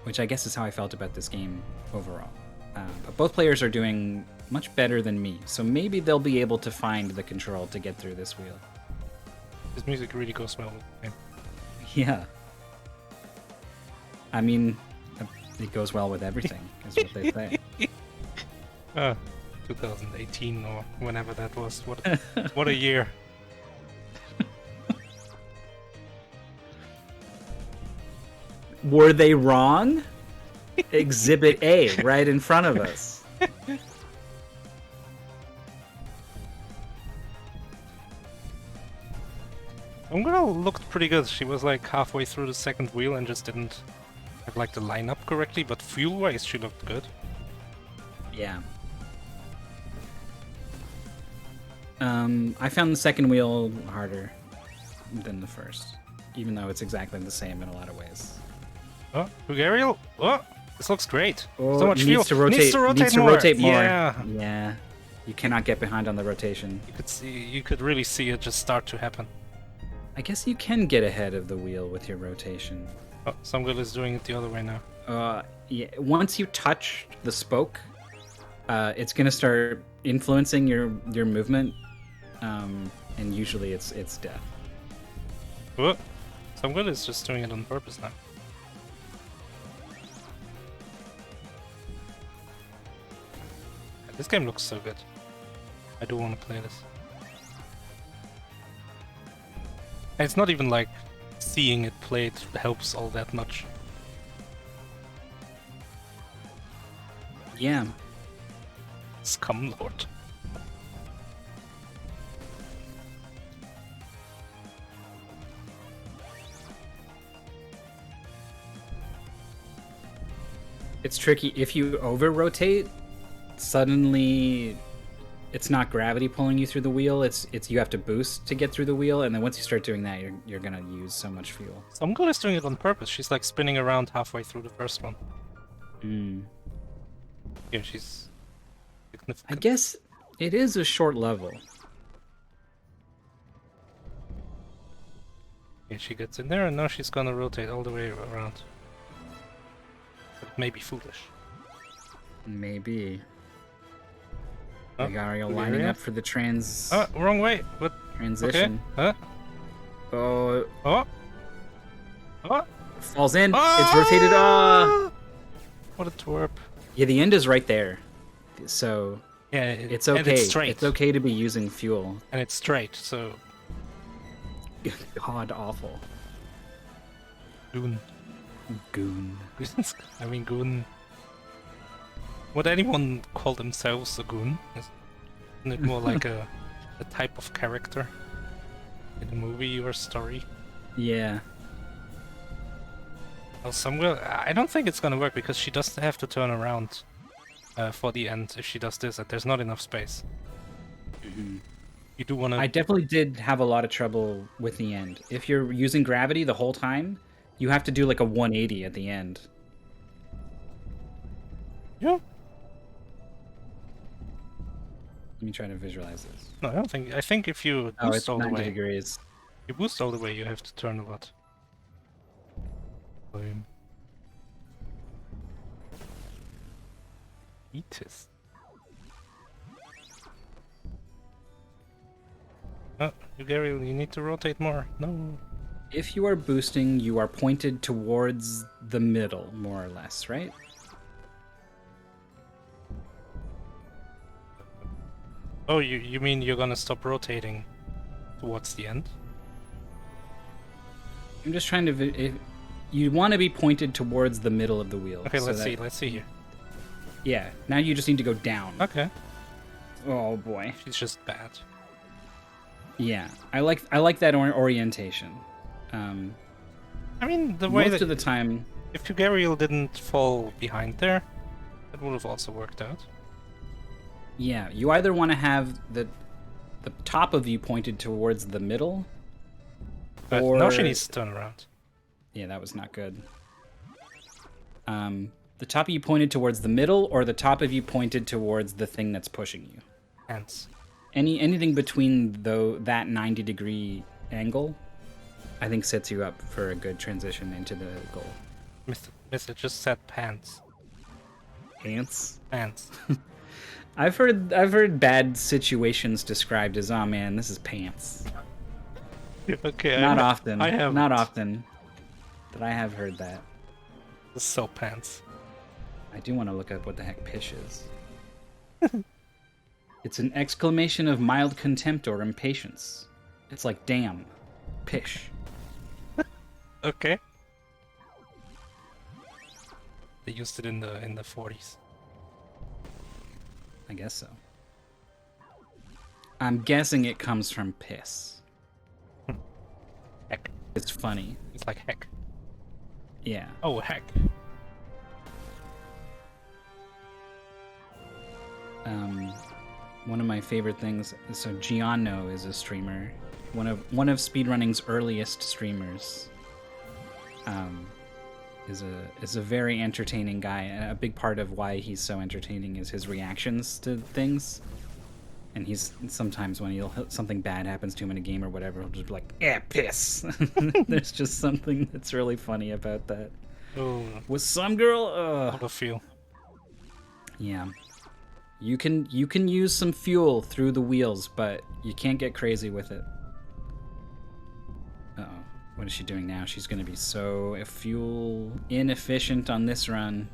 Speaker 1: Which I guess is how I felt about this game overall. But both players are doing much better than me, so maybe they'll be able to find the control to get through this wheel.
Speaker 2: This music really goes well with the game.
Speaker 1: Yeah. I mean, it goes well with everything, is what they say.
Speaker 2: 2018 or whenever that was. What a year.
Speaker 1: Were they wrong? Exhibit A, right in front of us.
Speaker 2: Umgirl looked pretty good. She was like halfway through the second wheel and just didn't have like the lineup correctly, but fuel-wise she looked good.
Speaker 1: Yeah. I found the second wheel harder than the first, even though it's exactly the same in a lot of ways.
Speaker 2: Oh, JuegAriel! Oh, this looks great.
Speaker 1: Oh,
Speaker 2: so much fuel.
Speaker 1: Needs to rotate more.
Speaker 2: Yeah.
Speaker 1: Yeah. You cannot get behind on the rotation.
Speaker 2: You could really see it just start to happen.
Speaker 1: I guess you can get ahead of the wheel with your rotation.
Speaker 2: Oh, some girl is doing it the other way now.
Speaker 1: Yeah. Once you touch the spoke, it's gonna start influencing your movement, and usually it's death.
Speaker 2: Oh, some girl is just doing it on purpose now. This game looks so good. I do want to play this. And it's not even like seeing it played helps all that much.
Speaker 1: Yeah.
Speaker 2: Scum Lord.
Speaker 1: It's tricky. If you over-rotate, suddenly it's not gravity pulling you through the wheel. It's you have to boost to get through the wheel, and then once you start doing that, you're gonna use so much fuel.
Speaker 2: Some girl is doing it on purpose. She's like spinning around halfway through the first one. Yeah, she's significant.
Speaker 1: I guess it is a short level.
Speaker 2: Yeah, she gets in there, and now she's gonna rotate all the way around. But maybe foolish.
Speaker 1: Maybe.
Speaker 2: Oh,
Speaker 1: JuegAriel lining up for the
Speaker 2: Oh, wrong way. What?
Speaker 1: transition.
Speaker 2: Okay. Huh?
Speaker 1: Oh,
Speaker 2: Oh. Oh.
Speaker 1: falls in.
Speaker 2: Oh!
Speaker 1: It's rotated. Oh.
Speaker 2: What a twerp.
Speaker 1: Yeah, the end is right there. So
Speaker 2: Yeah,
Speaker 1: it's okay.
Speaker 2: And it's straight.
Speaker 1: It's okay to be using fuel.
Speaker 2: And it's straight, so...
Speaker 1: God awful.
Speaker 2: Goon.
Speaker 1: Goon.
Speaker 2: I mean, goon... Would anyone call themselves a goon? Isn't it more like a type of character in a movie or story?
Speaker 1: Yeah.
Speaker 2: Well, I don't think it's gonna work because she does have to turn around for the end if she does this, and there's not enough space. You do wanna...
Speaker 1: I definitely did have a lot of trouble with the end. If you're using gravity the whole time, you have to do like a 180 at the end.
Speaker 2: Yeah.
Speaker 1: Let me try to visualize this.
Speaker 2: No, I don't think... I think if you
Speaker 1: Oh,
Speaker 2: boost
Speaker 1: it's
Speaker 2: all the
Speaker 1: 90
Speaker 2: way...
Speaker 1: degrees.
Speaker 2: You boost all the way, you have to turn a lot. Boom. Eatis. Oh, JuegAriel, you need to rotate more. No.
Speaker 1: If you are boosting, you are pointed towards the middle, more or less, right?
Speaker 2: Oh, you mean you're gonna stop rotating towards the end?
Speaker 1: I'm just trying to... you want to be pointed towards the middle of the wheel.
Speaker 2: Okay,
Speaker 1: so
Speaker 2: let's see here.
Speaker 1: Yeah, now you just need to go down.
Speaker 2: Okay.
Speaker 1: Oh boy.
Speaker 2: She's just bad.
Speaker 1: Yeah, I like that orientation.
Speaker 2: I mean, the way
Speaker 1: most of the time...
Speaker 2: If JuegAriel didn't fall behind there, that would have also worked out.
Speaker 1: Yeah, you either want to have the top of you pointed towards the middle,
Speaker 2: But
Speaker 1: or...
Speaker 2: now she needs to turn around.
Speaker 1: Yeah, that was not good. The top of you pointed towards the middle, or the top of you pointed towards the thing that's pushing you?
Speaker 2: Hands.
Speaker 1: Anything between that 90-degree angle, I think sets you up for a good transition into the goal.
Speaker 2: Mister just said pants.
Speaker 1: Pants?
Speaker 2: Pants.
Speaker 1: I've heard bad situations described as, oh man, this is pants.
Speaker 2: Okay.
Speaker 1: Not often.
Speaker 2: I have
Speaker 1: not often. But I have heard that.
Speaker 2: It's so pants.
Speaker 1: I do want to look up what the heck pish is. It's an exclamation of mild contempt or impatience. It's like, damn, pish.
Speaker 2: Okay. They used it in the 40s.
Speaker 1: I guess so. I'm guessing it comes from piss.
Speaker 2: Heck.
Speaker 1: It's funny.
Speaker 2: It's like heck.
Speaker 1: Yeah.
Speaker 2: Oh, heck.
Speaker 1: One of my favorite things. So Gianno is a streamer, one of speedrunning's earliest streamers. Is a very entertaining guy, and a big part of why he's so entertaining is his reactions to things. And he's sometimes when something bad happens to him in a game or whatever, he'll just be like, "Yeah, piss." There's just something that's really funny about that.
Speaker 2: Oh.
Speaker 1: With some girl,
Speaker 2: What a feel.
Speaker 1: Yeah. You can use some fuel through the wheels, but you can't get crazy with it. Uh-oh. What is she doing now? She's going to be so fuel inefficient on this run.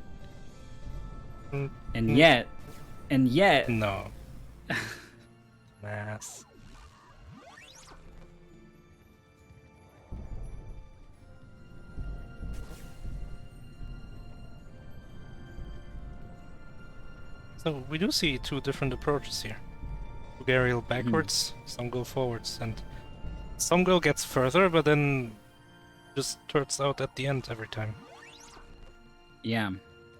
Speaker 1: And yet...
Speaker 2: No. Mass. So we do see two different approaches here. JuegAriel backwards, some go forwards, and some girl gets further, but then just turns out at the end every time.
Speaker 1: Yeah.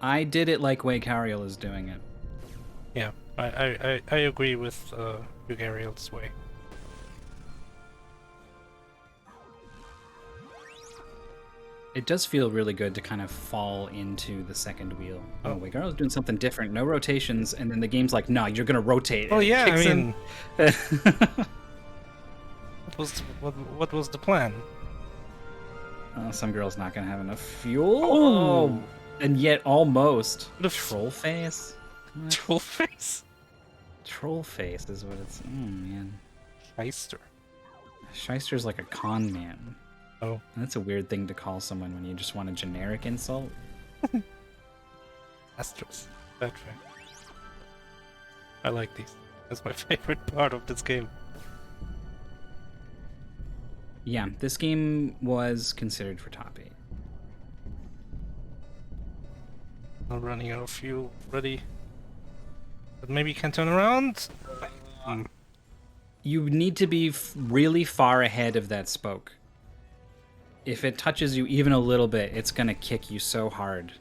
Speaker 1: I did it like JuegAriel is doing it.
Speaker 2: Yeah, I agree with JuegAriel's way.
Speaker 1: It does feel really good to kind of fall into the second wheel. Oh, JuegAriel's doing something different. No rotations, and then the game's like, no, you're going to rotate.
Speaker 2: Oh, yeah, I mean...
Speaker 1: in.
Speaker 2: what was the plan?
Speaker 1: Some girl's not going to have enough fuel. Oh, and yet almost.
Speaker 2: The
Speaker 1: troll face? What?
Speaker 2: Troll face?
Speaker 1: Troll face is what it's... Oh, man.
Speaker 2: Shyster.
Speaker 1: Shyster's like a con man.
Speaker 2: Oh.
Speaker 1: That's a weird thing to call someone when you just want a generic insult.
Speaker 2: Asterisk. That way. I like these. That's my favorite part of this game.
Speaker 1: Yeah, this game was considered for top 8.
Speaker 2: I'm running out of fuel. Ready. But maybe you can turn around?
Speaker 1: You need to be really far ahead of that spoke. If it touches you even a little bit, it's gonna kick you so hard.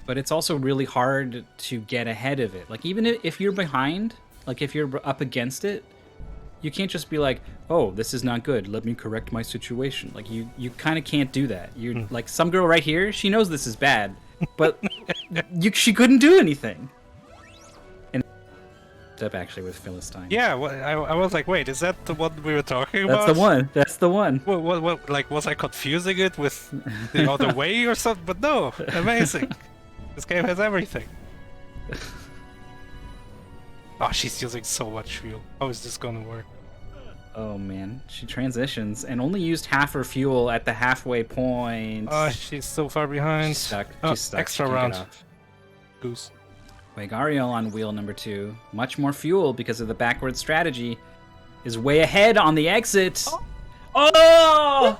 Speaker 1: But it's also really hard to get ahead of it. Like, even if you're behind, like if you're up against it, you can't just be like, oh, this is not good, let me correct my situation. Like, you kind of can't do that. You're like, some girl right here, she knows this is bad, but she couldn't do anything. Up actually with Philistine.
Speaker 2: Yeah, well, I was like, wait, is that the one we were talking about?
Speaker 1: That's the one. That's the one.
Speaker 2: What, like, was I confusing it with the other way or something? But no, amazing. This game has everything. Oh, she's using so much fuel. How is this gonna work?
Speaker 1: Oh man, she transitions and only used half her fuel at the halfway point.
Speaker 2: Oh, she's so far behind.
Speaker 1: She's stuck.
Speaker 2: Oh,
Speaker 1: She's stuck.
Speaker 2: extra
Speaker 1: She can't
Speaker 2: round.
Speaker 1: get off.
Speaker 2: Goose.
Speaker 1: JuegAriel on wheel number 2. Much more fuel because of the backward strategy. Is way ahead on the exit. Oh!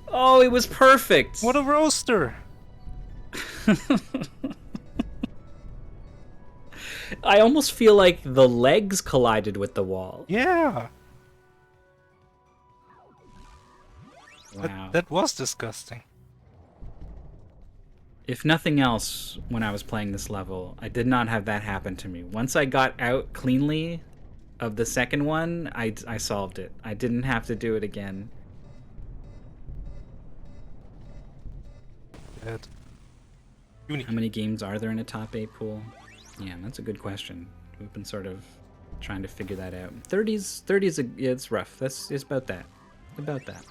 Speaker 1: Oh, it was perfect.
Speaker 2: What a roaster!
Speaker 1: I almost feel like the legs collided with the wall.
Speaker 2: Yeah.
Speaker 1: Wow.
Speaker 2: That was disgusting.
Speaker 1: If nothing else, when I was playing this level, I did not have that happen to me. Once I got out cleanly, of the second one, I solved it. I didn't have to do it again.
Speaker 2: Good.
Speaker 1: How many games are there in a top 8 pool? Yeah, that's a good question. We've been sort of trying to figure that out. 30's it's rough. It's about that. About that.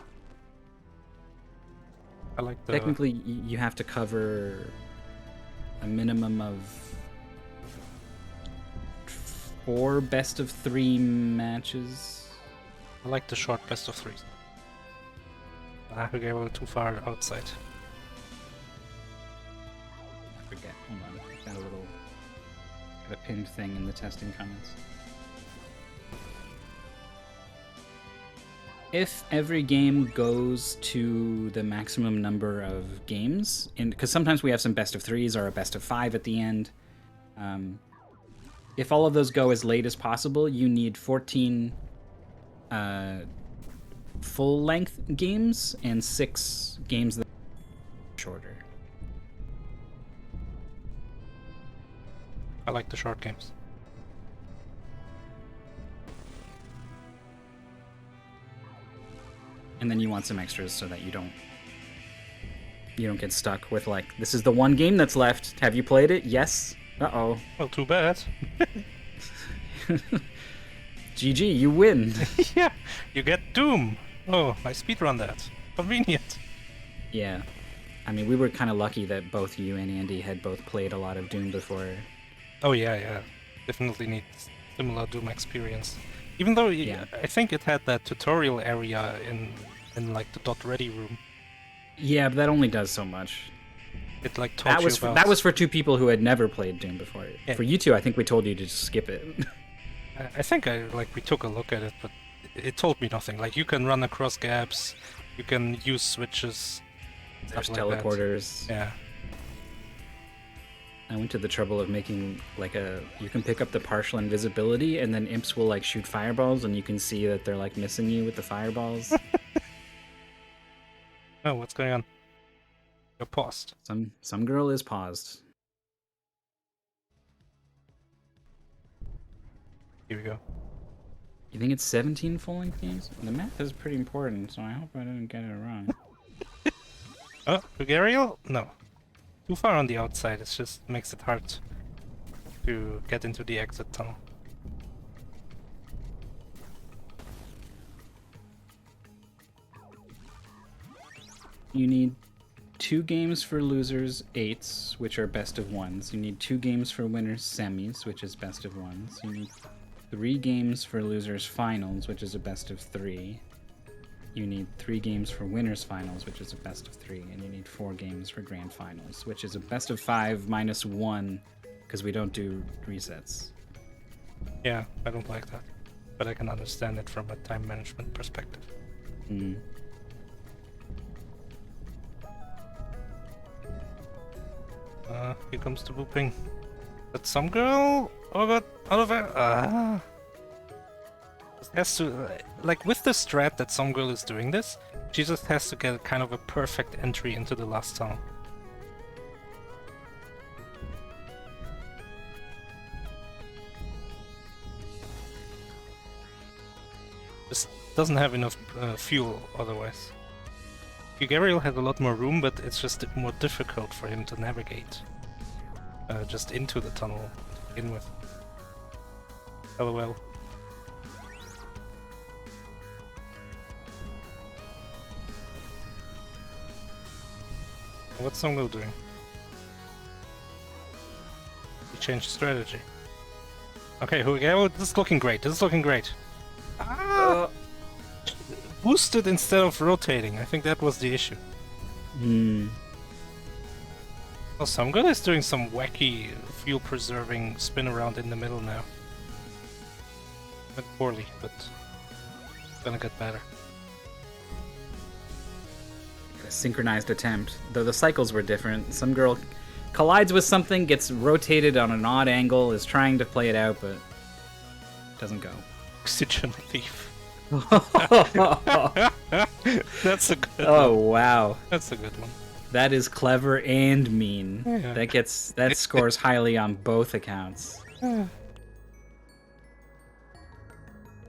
Speaker 2: I like the...
Speaker 1: Technically, you have to cover a minimum of 4 best of 3 matches.
Speaker 2: I like the short best of 3s. Okay, we're too far outside.
Speaker 1: I forget. Hold on. Got a pinned thing in the testing comments. If every game goes to the maximum number of games, because sometimes we have some best of 3s or a best of 5 at the end, if all of those go as late as possible, you need 14 full-length games and 6 games that are shorter.
Speaker 2: I like the short games.
Speaker 1: And then you want some extras so that you don't get stuck with like, this is the one game that's left. Have you played it? Yes. Uh-oh.
Speaker 2: Well, too bad.
Speaker 1: GG, you win.
Speaker 2: Yeah, you get Doom. Oh, I speedrun that. Convenient.
Speaker 1: Yeah. I mean, we were kind of lucky that both you and Andy had both played a lot of Doom before.
Speaker 2: Oh yeah. Definitely need similar Doom experience. Even though I think it had that tutorial area in like the .ready room.
Speaker 1: Yeah, but that only does so much.
Speaker 2: It like taught you about...
Speaker 1: That was for 2 people who had never played Doom before. Yeah. For you 2, I think we told you to just skip it.
Speaker 2: I think we took a look at it, but it told me nothing. Like, you can run across gaps, you can use switches.
Speaker 1: There's teleporters.
Speaker 2: Yeah.
Speaker 1: I went to the trouble of making like you can pick up the partial invisibility and then imps will like shoot fireballs and you can see that they're like missing you with the fireballs.
Speaker 2: Oh, what's going on? You're paused.
Speaker 1: Some girl is paused.
Speaker 2: Here we go.
Speaker 1: You think it's 17 full-length games? The math is pretty important, so I hope I didn't get it wrong.
Speaker 2: Oh, JuegAriel? No. Too far on the outside, it just makes it hard to get into the exit tunnel.
Speaker 1: You need 2 games for losers 8s, which are best of 1s. You need 2 games for winners semis, which is best of 1s. You need 3 games for losers finals, which is a best of 3. You need 3 games for winners finals, which is a best of 3, and you need 4 games for grand finals, which is a best of 5 minus 1, because we don't do resets.
Speaker 2: Yeah, I don't like that, but I can understand it from a time management perspective.
Speaker 1: Mm.
Speaker 2: Here comes the whooping. But some girl? Oh god, out of it! Has to, like, with the strat that some girl is doing this, she just has to get kind of a perfect entry into the last tunnel. Just doesn't have enough fuel otherwise. JuegAriel has a lot more room, but it's just more difficult for him to navigate just into the tunnel to begin with. LOL. What's Songwell doing? He changed strategy. Okay, JuegAriel, this is looking great. This is looking great. Boosted instead of rotating. I think that was the issue.
Speaker 1: Hmm.
Speaker 2: Well, some guy is doing some wacky fuel-preserving spin around in the middle now. Went poorly, but it's gonna get better.
Speaker 1: A synchronized attempt, though the cycles were different. Some girl collides with something, gets rotated on an odd angle, is trying to play it out, but doesn't go.
Speaker 2: Oxygen thief. That's a good one.
Speaker 1: Oh wow.
Speaker 2: That's a good one.
Speaker 1: That is clever and mean.
Speaker 2: Yeah.
Speaker 1: That scores highly on both accounts.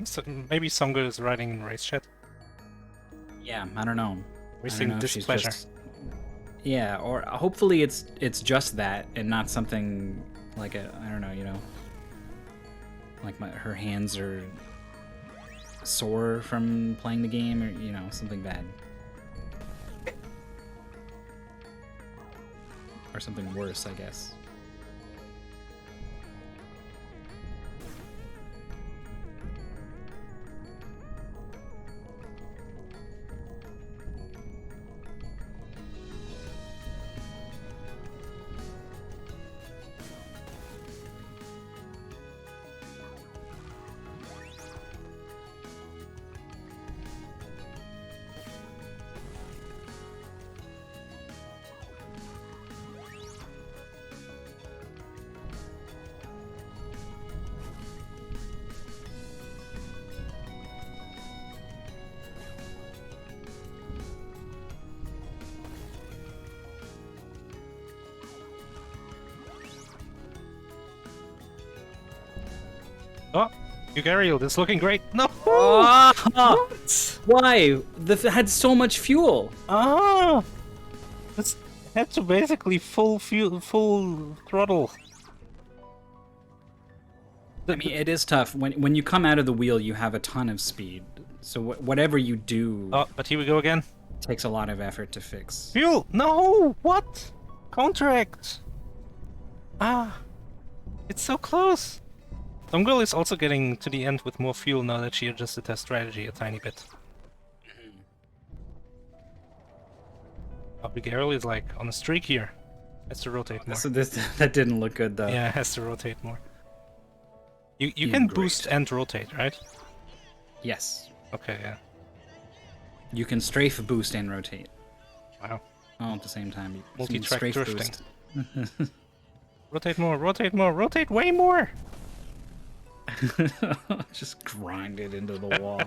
Speaker 2: So maybe some girl is riding in race chat.
Speaker 1: Yeah, I don't know.
Speaker 2: Racing displeasure.
Speaker 1: Yeah, or hopefully it's just that and not something like I don't know, you know, like her hands are sore from playing the game, or you know, something bad, or something worse, I guess.
Speaker 2: Oh, JuegAriel, this is looking great. No!
Speaker 1: What? Why? Had so much fuel.
Speaker 2: Ah! This had to basically full throttle.
Speaker 1: I mean, it is tough. When you come out of the wheel, you have a ton of speed. So whatever you do...
Speaker 2: Oh, but here we go again.
Speaker 1: Takes a lot of effort to fix.
Speaker 2: Fuel! No! What? Counteract! Ah! It's so close! Some girl is also getting to the end with more fuel now that she adjusted her strategy a tiny bit. JuegAriel is like on a streak here. Has to rotate more.
Speaker 1: So that didn't look good though.
Speaker 2: Yeah, has to rotate more. You can boost and rotate, right?
Speaker 1: Yes.
Speaker 2: Okay, yeah.
Speaker 1: You can strafe, boost, and rotate.
Speaker 2: Wow.
Speaker 1: All at the same time.
Speaker 2: Multi-track
Speaker 1: strafe
Speaker 2: drifting.
Speaker 1: Boost.
Speaker 2: Rotate more, rotate more, rotate way more!
Speaker 1: Just grind it into the wall.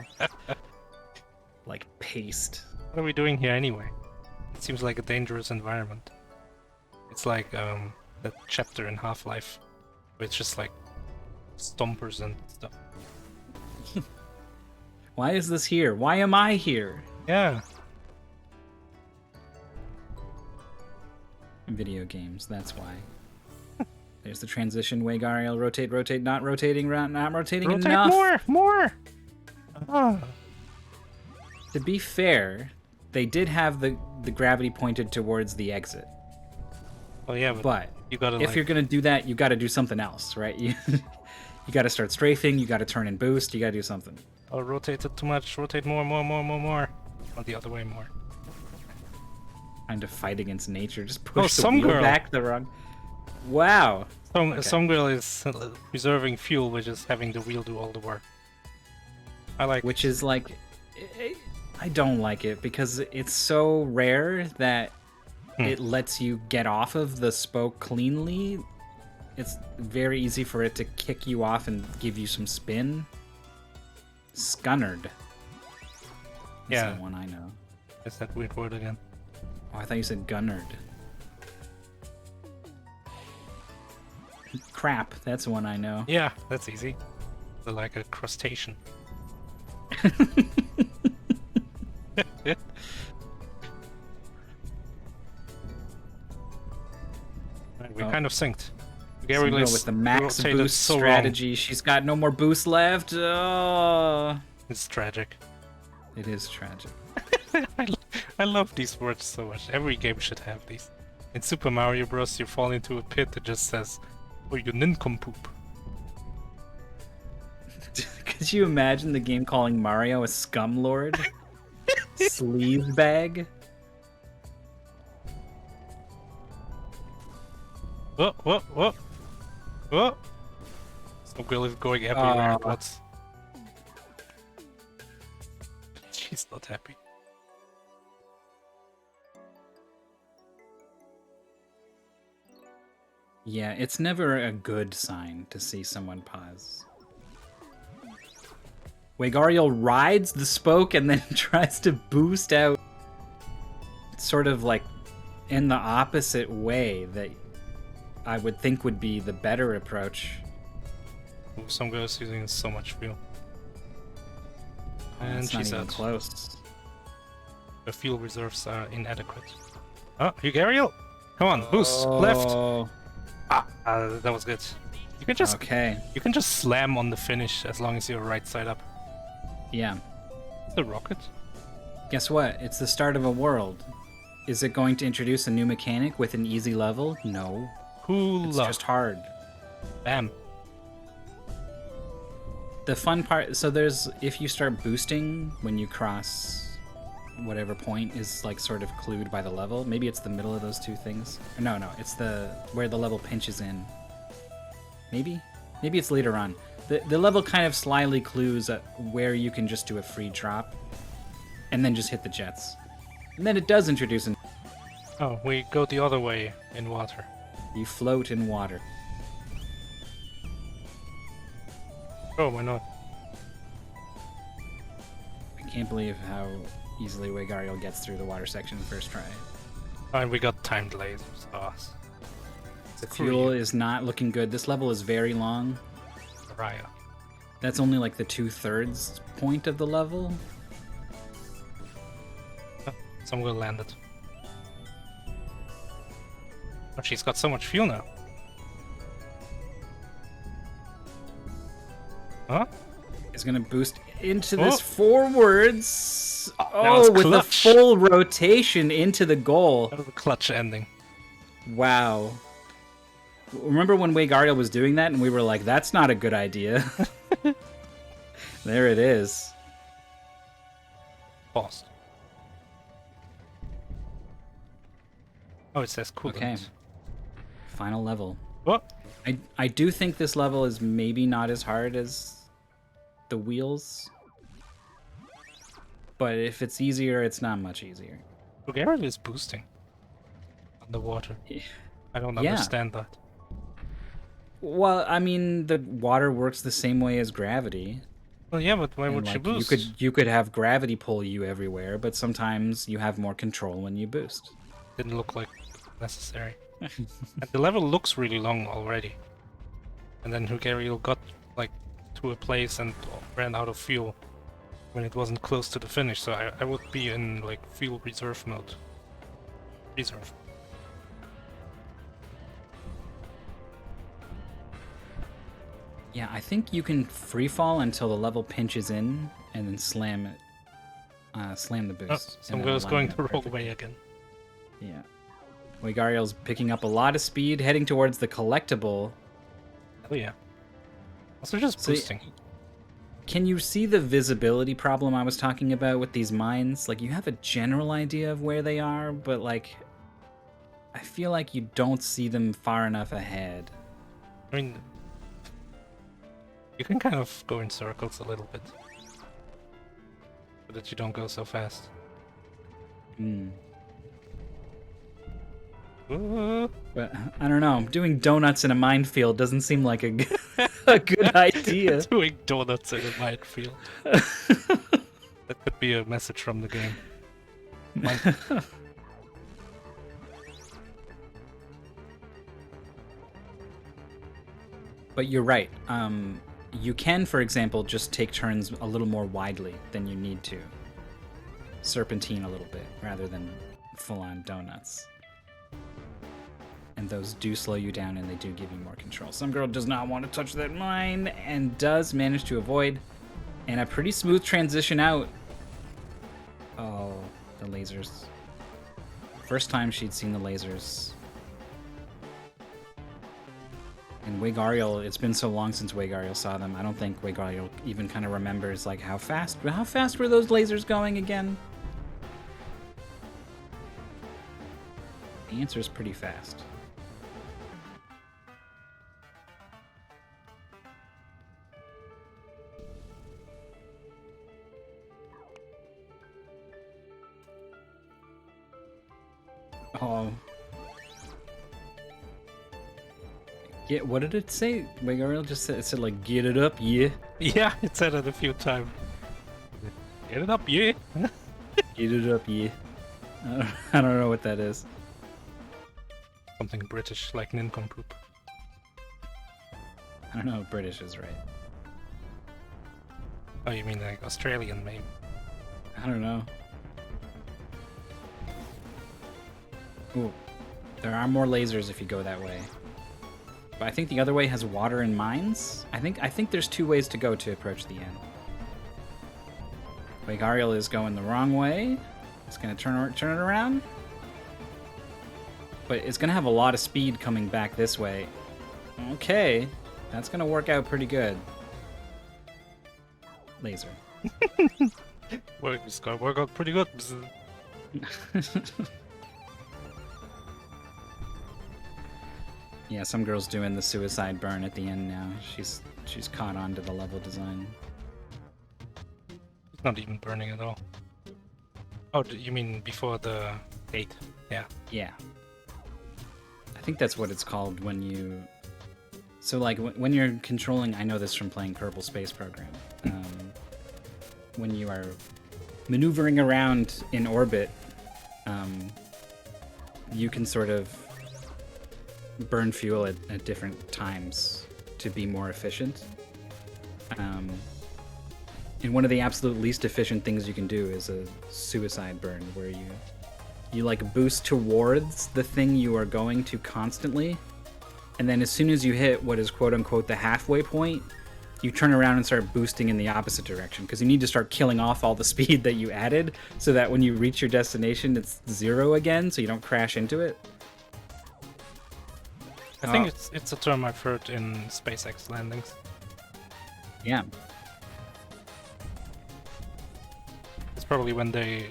Speaker 1: Like paste.
Speaker 2: What are we doing here anyway? It seems like a dangerous environment. It's like that chapter in Half-Life, where it's just like stompers and stuff.
Speaker 1: Why is this here? Why am I here?
Speaker 2: Yeah.
Speaker 1: Video games, that's why. There's the transition. JuegAriel, rotate, rotate, not rotating, not rotating
Speaker 2: Rotate
Speaker 1: enough.
Speaker 2: more! Oh.
Speaker 1: To be fair, they did have the gravity pointed towards the exit.
Speaker 2: Oh yeah,
Speaker 1: But
Speaker 2: you gotta,
Speaker 1: if you're gonna do that, you gotta do something else, right? You gotta start strafing, you gotta turn and boost, you gotta do something.
Speaker 2: Oh, rotate it too much. Rotate more. Or the other way more.
Speaker 1: Trying to fight against nature. Just push the
Speaker 2: some
Speaker 1: wheel
Speaker 2: girl.
Speaker 1: back the wrong... Wow.
Speaker 2: Some girl is reserving fuel, which is having the wheel do all the work. I like.
Speaker 1: Which is like... I don't like it because it's so rare that it lets you get off of the spoke cleanly. It's very easy for it to kick you off and give you some spin. Scunnerd.
Speaker 2: Yeah.
Speaker 1: That's the one I know.
Speaker 2: Is that weird word again?
Speaker 1: Oh, I thought you said Gunnerd. Crap, that's the one I know.
Speaker 2: Yeah, that's easy. They're like a crustacean. Right, we're kind of synced.
Speaker 1: Gary with the max boost strategy. She's got no more boost left. Oh.
Speaker 2: It's tragic.
Speaker 1: It is tragic.
Speaker 2: I love these words so much. Every game should have these. In Super Mario Bros. You fall into a pit that just says, "Oh, you nincompoop."
Speaker 1: Could you imagine the game calling Mario a scumlord? Sleeve bag?
Speaker 2: Whoa, whoa, whoa. Whoa! So Will is going everywhere at once. She's not happy.
Speaker 1: Yeah, it's never a good sign to see someone pause. JuegAriel rides the spoke and then tries to boost out sort of like in the opposite way that I would think would be the better approach.
Speaker 2: Some girls using so much fuel. And
Speaker 1: it's not
Speaker 2: she's
Speaker 1: even
Speaker 2: out.
Speaker 1: close.
Speaker 2: The fuel reserves are inadequate. Oh, JuegAriel! Come on, boost left. That was good. You can just You can just slam on the finish as long as you're right side up.
Speaker 1: Yeah.
Speaker 2: The rocket.
Speaker 1: Guess what? It's the start of a world. Is it going to introduce a new mechanic with an easy level? No.
Speaker 2: Cool.
Speaker 1: It's just hard.
Speaker 2: Bam.
Speaker 1: The fun part, so there's, if you start boosting when you cross whatever point is like sort of clued by the level. Maybe it's the middle of those two things. No, it's where the level pinches in. Maybe it's later on. The level kind of slyly clues at where you can just do a free drop and then just hit the jets. And then it does introduce an...
Speaker 2: Oh, we go the other way in water.
Speaker 1: You float in water.
Speaker 2: Oh, why not?
Speaker 1: I can't believe how easily JuegAriel gets through the water section first try.
Speaker 2: And we got time delays. Oh,
Speaker 1: the fuel is not looking good. This level is very long.
Speaker 2: Raya.
Speaker 1: That's only like the 2/3 point of the level.
Speaker 2: So I'm gonna land it. Oh, she's got so much fuel now. Huh?
Speaker 1: Is gonna boost into this forwards.
Speaker 2: Oh,
Speaker 1: with a full rotation into the goal.
Speaker 2: That was a clutch ending.
Speaker 1: Wow. Remember when JuegAriel was doing that and we were like, that's not a good idea. There it is.
Speaker 2: Paused. Oh, it says cool.
Speaker 1: Okay. Final level.
Speaker 2: What?
Speaker 1: I do think this level is maybe not as hard as the wheels. But if it's easier, it's not much easier.
Speaker 2: JuegAriel is boosting underwater. I don't understand that.
Speaker 1: Well, I mean, the water works the same way as gravity.
Speaker 2: Well, yeah, but why would she boost?
Speaker 1: You could have gravity pull you everywhere, but sometimes you have more control when you boost.
Speaker 2: Didn't look like necessary. And the level looks really long already. And then JuegAriel got like to a place and ran out of fuel when it wasn't close to the finish, so I would be in like fuel reserve mode. Reserve.
Speaker 1: Yeah, I think you can free fall until the level pinches in and then slam it. Slam the boost.
Speaker 2: So I'm going the wrong way again.
Speaker 1: Yeah. JuegAriel's picking up a lot of speed, heading towards the collectible.
Speaker 2: Oh yeah. Also just boosting.
Speaker 1: Can you see the visibility problem I was talking about with these mines? Like, you have a general idea of where they are, but like, I feel like you don't see them far enough ahead.
Speaker 2: I mean, you can kind of go in circles a little bit, so that you don't go so fast.
Speaker 1: But I don't know. Doing donuts in a minefield doesn't seem like a good idea.
Speaker 2: Doing donuts in a minefield. That could be a message from the game.
Speaker 1: But you're right. You can, for example, just take turns a little more widely than you need to. Serpentine a little bit, rather than full-on donuts. And those do slow you down and they do give you more control. Some girl does not want to touch that mine and does manage to avoid. And a pretty smooth transition out. Oh, the lasers. First time she'd seen the lasers. And JuegAriel, it's been so long since JuegAriel saw them. I don't think JuegAriel even kind of remembers like how fast were those lasers going again? The answer is pretty fast. Oh. Yeah, what did it say? JuegAriel just said, it said like, get it up, yeah?
Speaker 2: Yeah, it said it a few times. Get it up, yeah?
Speaker 1: Get it up, yeah. I don't know what that is.
Speaker 2: Something British, like nincompoop.
Speaker 1: I don't know if British is right.
Speaker 2: Oh, you mean like Australian, maybe?
Speaker 1: I don't know. Ooh, there are more lasers if you go that way. But I think the other way has water and mines. I think there's 2 ways to go to approach the end. JuegAriel is going the wrong way. It's gonna turn it around. But it's gonna have a lot of speed coming back this way. Okay, that's gonna work out pretty good. Laser.
Speaker 2: Well, it's gonna work out pretty good.
Speaker 1: Yeah, some girl's doing the suicide burn at the end now. She's caught on to the level design.
Speaker 2: It's not even burning at all. Oh, you mean before the gate? Yeah.
Speaker 1: Yeah. I think that's what it's called when you... So, like, when you're controlling... I know this from playing Kerbal Space Program. When you are maneuvering around in orbit, you can sort of burn fuel at different times to be more efficient. And one of the absolute least efficient things you can do is a suicide burn, where you like boost towards the thing you are going to constantly, and then as soon as you hit what is quote unquote the halfway point, you turn around and start boosting in the opposite direction, because you need to start killing off all the speed that you added so that when you reach your destination it's 0 again, so you don't crash into it.
Speaker 2: I think it's a term I've heard in SpaceX landings.
Speaker 1: Yeah.
Speaker 2: It's probably when they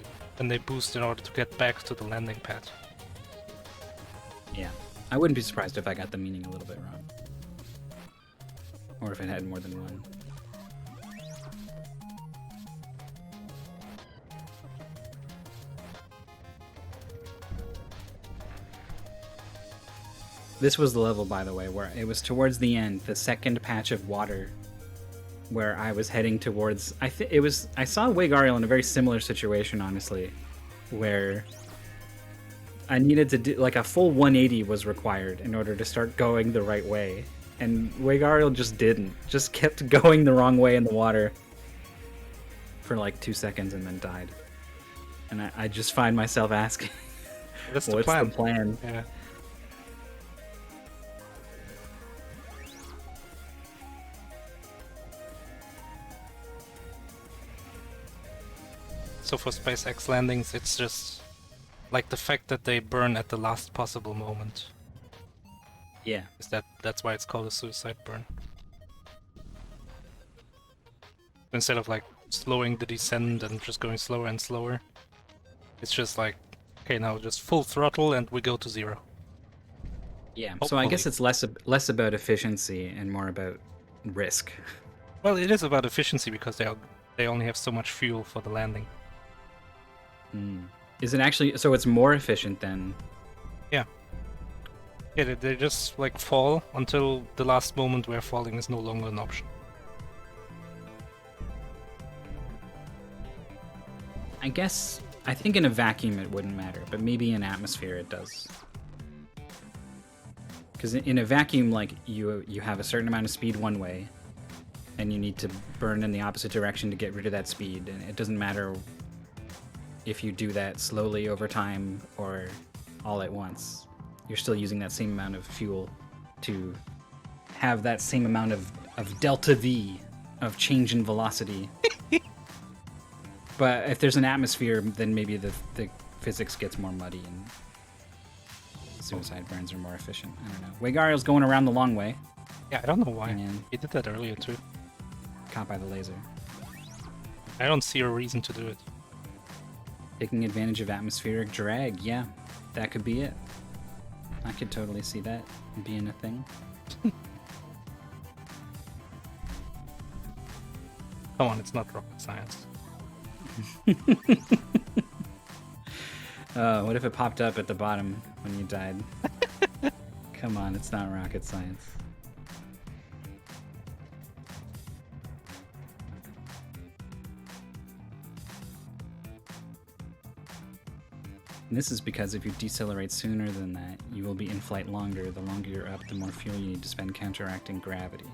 Speaker 2: boost in order to get back to the landing pad.
Speaker 1: Yeah. I wouldn't be surprised if I got the meaning a little bit wrong. Or if it had more than one. This was the level, by the way, where it was towards the end, the second patch of water, where I was heading towards... I saw JuegAriel in a very similar situation, honestly, where I needed to do... Like, a full 180 was required in order to start going the right way. And JuegAriel just didn't. Just kept going the wrong way in the water for like 2 seconds and then died. And I just find myself asking,
Speaker 2: what's
Speaker 1: the plan?
Speaker 2: Yeah. So for SpaceX landings, it's just like the fact that they burn at the last possible moment.
Speaker 1: Yeah.
Speaker 2: That's why it's called a suicide burn. Instead of like slowing the descent and just going slower and slower, it's just like, okay, now just full throttle and we go to 0.
Speaker 1: Yeah. Hopefully. So I guess it's less about efficiency and more about risk.
Speaker 2: Well, it is about efficiency because they only have so much fuel for the landing.
Speaker 1: Is it actually... So it's more efficient then?
Speaker 2: Yeah. Yeah, they just like fall until the last moment where falling is no longer an option.
Speaker 1: I think in a vacuum it wouldn't matter, but maybe in atmosphere it does. Because in a vacuum, like, you have a certain amount of speed one way, and you need to burn in the opposite direction to get rid of that speed, and it doesn't matter if you do that slowly over time or all at once. You're still using that same amount of fuel to have that same amount of delta V, of change in velocity. But if there's an atmosphere, then maybe the physics gets more muddy and suicide burns are more efficient. I don't know. JuegAriel's going around the long way.
Speaker 2: Yeah, I don't know why. He did that earlier too.
Speaker 1: Caught by the laser.
Speaker 2: I don't see a reason to do it.
Speaker 1: Taking advantage of atmospheric drag, yeah. That could be it. I could totally see that being a thing.
Speaker 2: Come on, it's not rocket science.
Speaker 1: What if it popped up at the bottom when you died? Come on, it's not rocket science. And this is because if you decelerate sooner than that, you will be in flight longer. The longer you're up, the more fuel you need to spend counteracting gravity.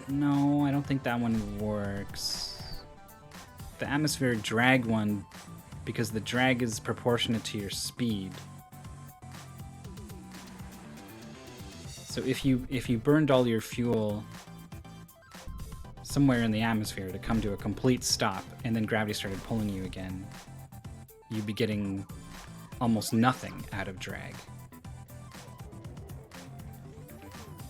Speaker 1: No, I don't think that one works. The atmospheric drag one, because the drag is proportionate to your speed. So if you burned all your fuel somewhere in the atmosphere to come to a complete stop, and then gravity started pulling you again, you'd be getting almost nothing out of drag.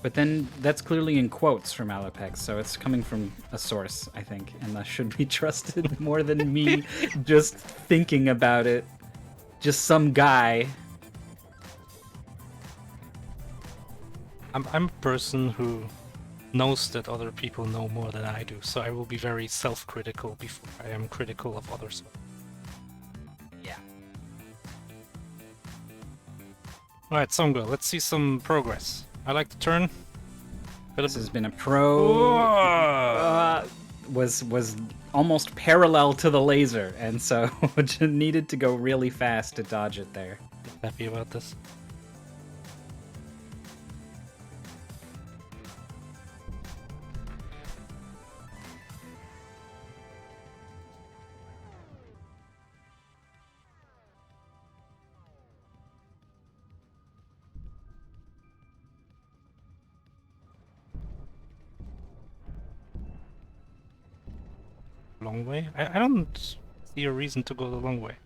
Speaker 1: But then that's clearly in quotes from Alapex, so it's coming from a source, I think, and that should be trusted more than me just thinking about it. Just some guy.
Speaker 2: I'm a person who knows that other people know more than I do, so I will be very self-critical before I am critical of others.
Speaker 1: Yeah.
Speaker 2: Alright, Songirl, let's see some progress. I like the turn.
Speaker 1: This has been a pro. Was almost parallel to the laser, and so needed to go really fast to dodge it there.
Speaker 2: Happy about this. Long way? I don't see a reason to go the long way.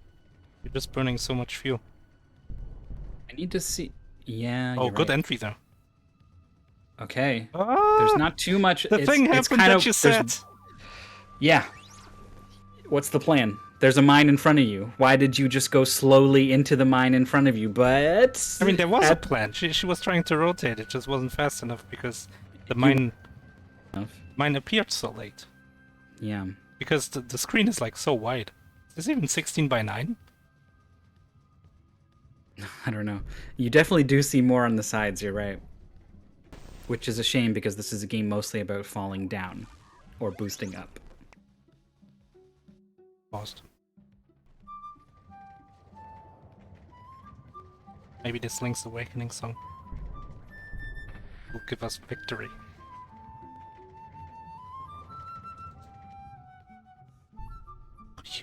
Speaker 2: You're just burning so much fuel.
Speaker 1: I need to see. Yeah.
Speaker 2: Oh, good
Speaker 1: right.
Speaker 2: entry though.
Speaker 1: Okay. There's not too much.
Speaker 2: The thing happened that you said.
Speaker 1: Yeah. What's the plan? There's a mine in front of you. Why did you just go slowly into the mine in front of you? But
Speaker 2: I mean, there was a plan. She was trying to rotate. It just wasn't fast enough because the mine appeared so late.
Speaker 1: Yeah.
Speaker 2: Because the screen is like so wide. Is this even 16 by 9?
Speaker 1: I don't know. You definitely do see more on the sides, you're right. Which is a shame because this is a game mostly about falling down or boosting up.
Speaker 2: Paused. Maybe this Link's Awakening song will give us victory.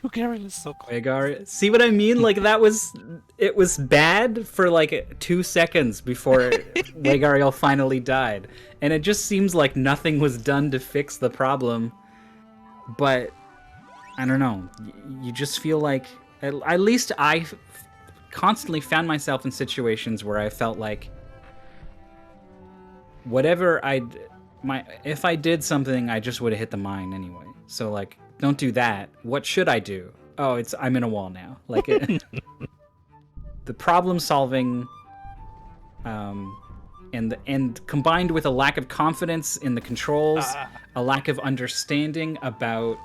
Speaker 2: JuegAriel is so cool.
Speaker 1: JuegAriel. See what I mean? Like it was bad for like 2 seconds before JuegAriel finally died. And it just seems like nothing was done to fix the problem. But I don't know. You just feel like at least I constantly found myself in situations where I felt like whatever if I did something, I just would have hit the mine anyway. So like, don't do that. What should I do? Oh, I'm in a wall now. Like the problem solving, and combined with a lack of confidence in the controls, a lack of understanding about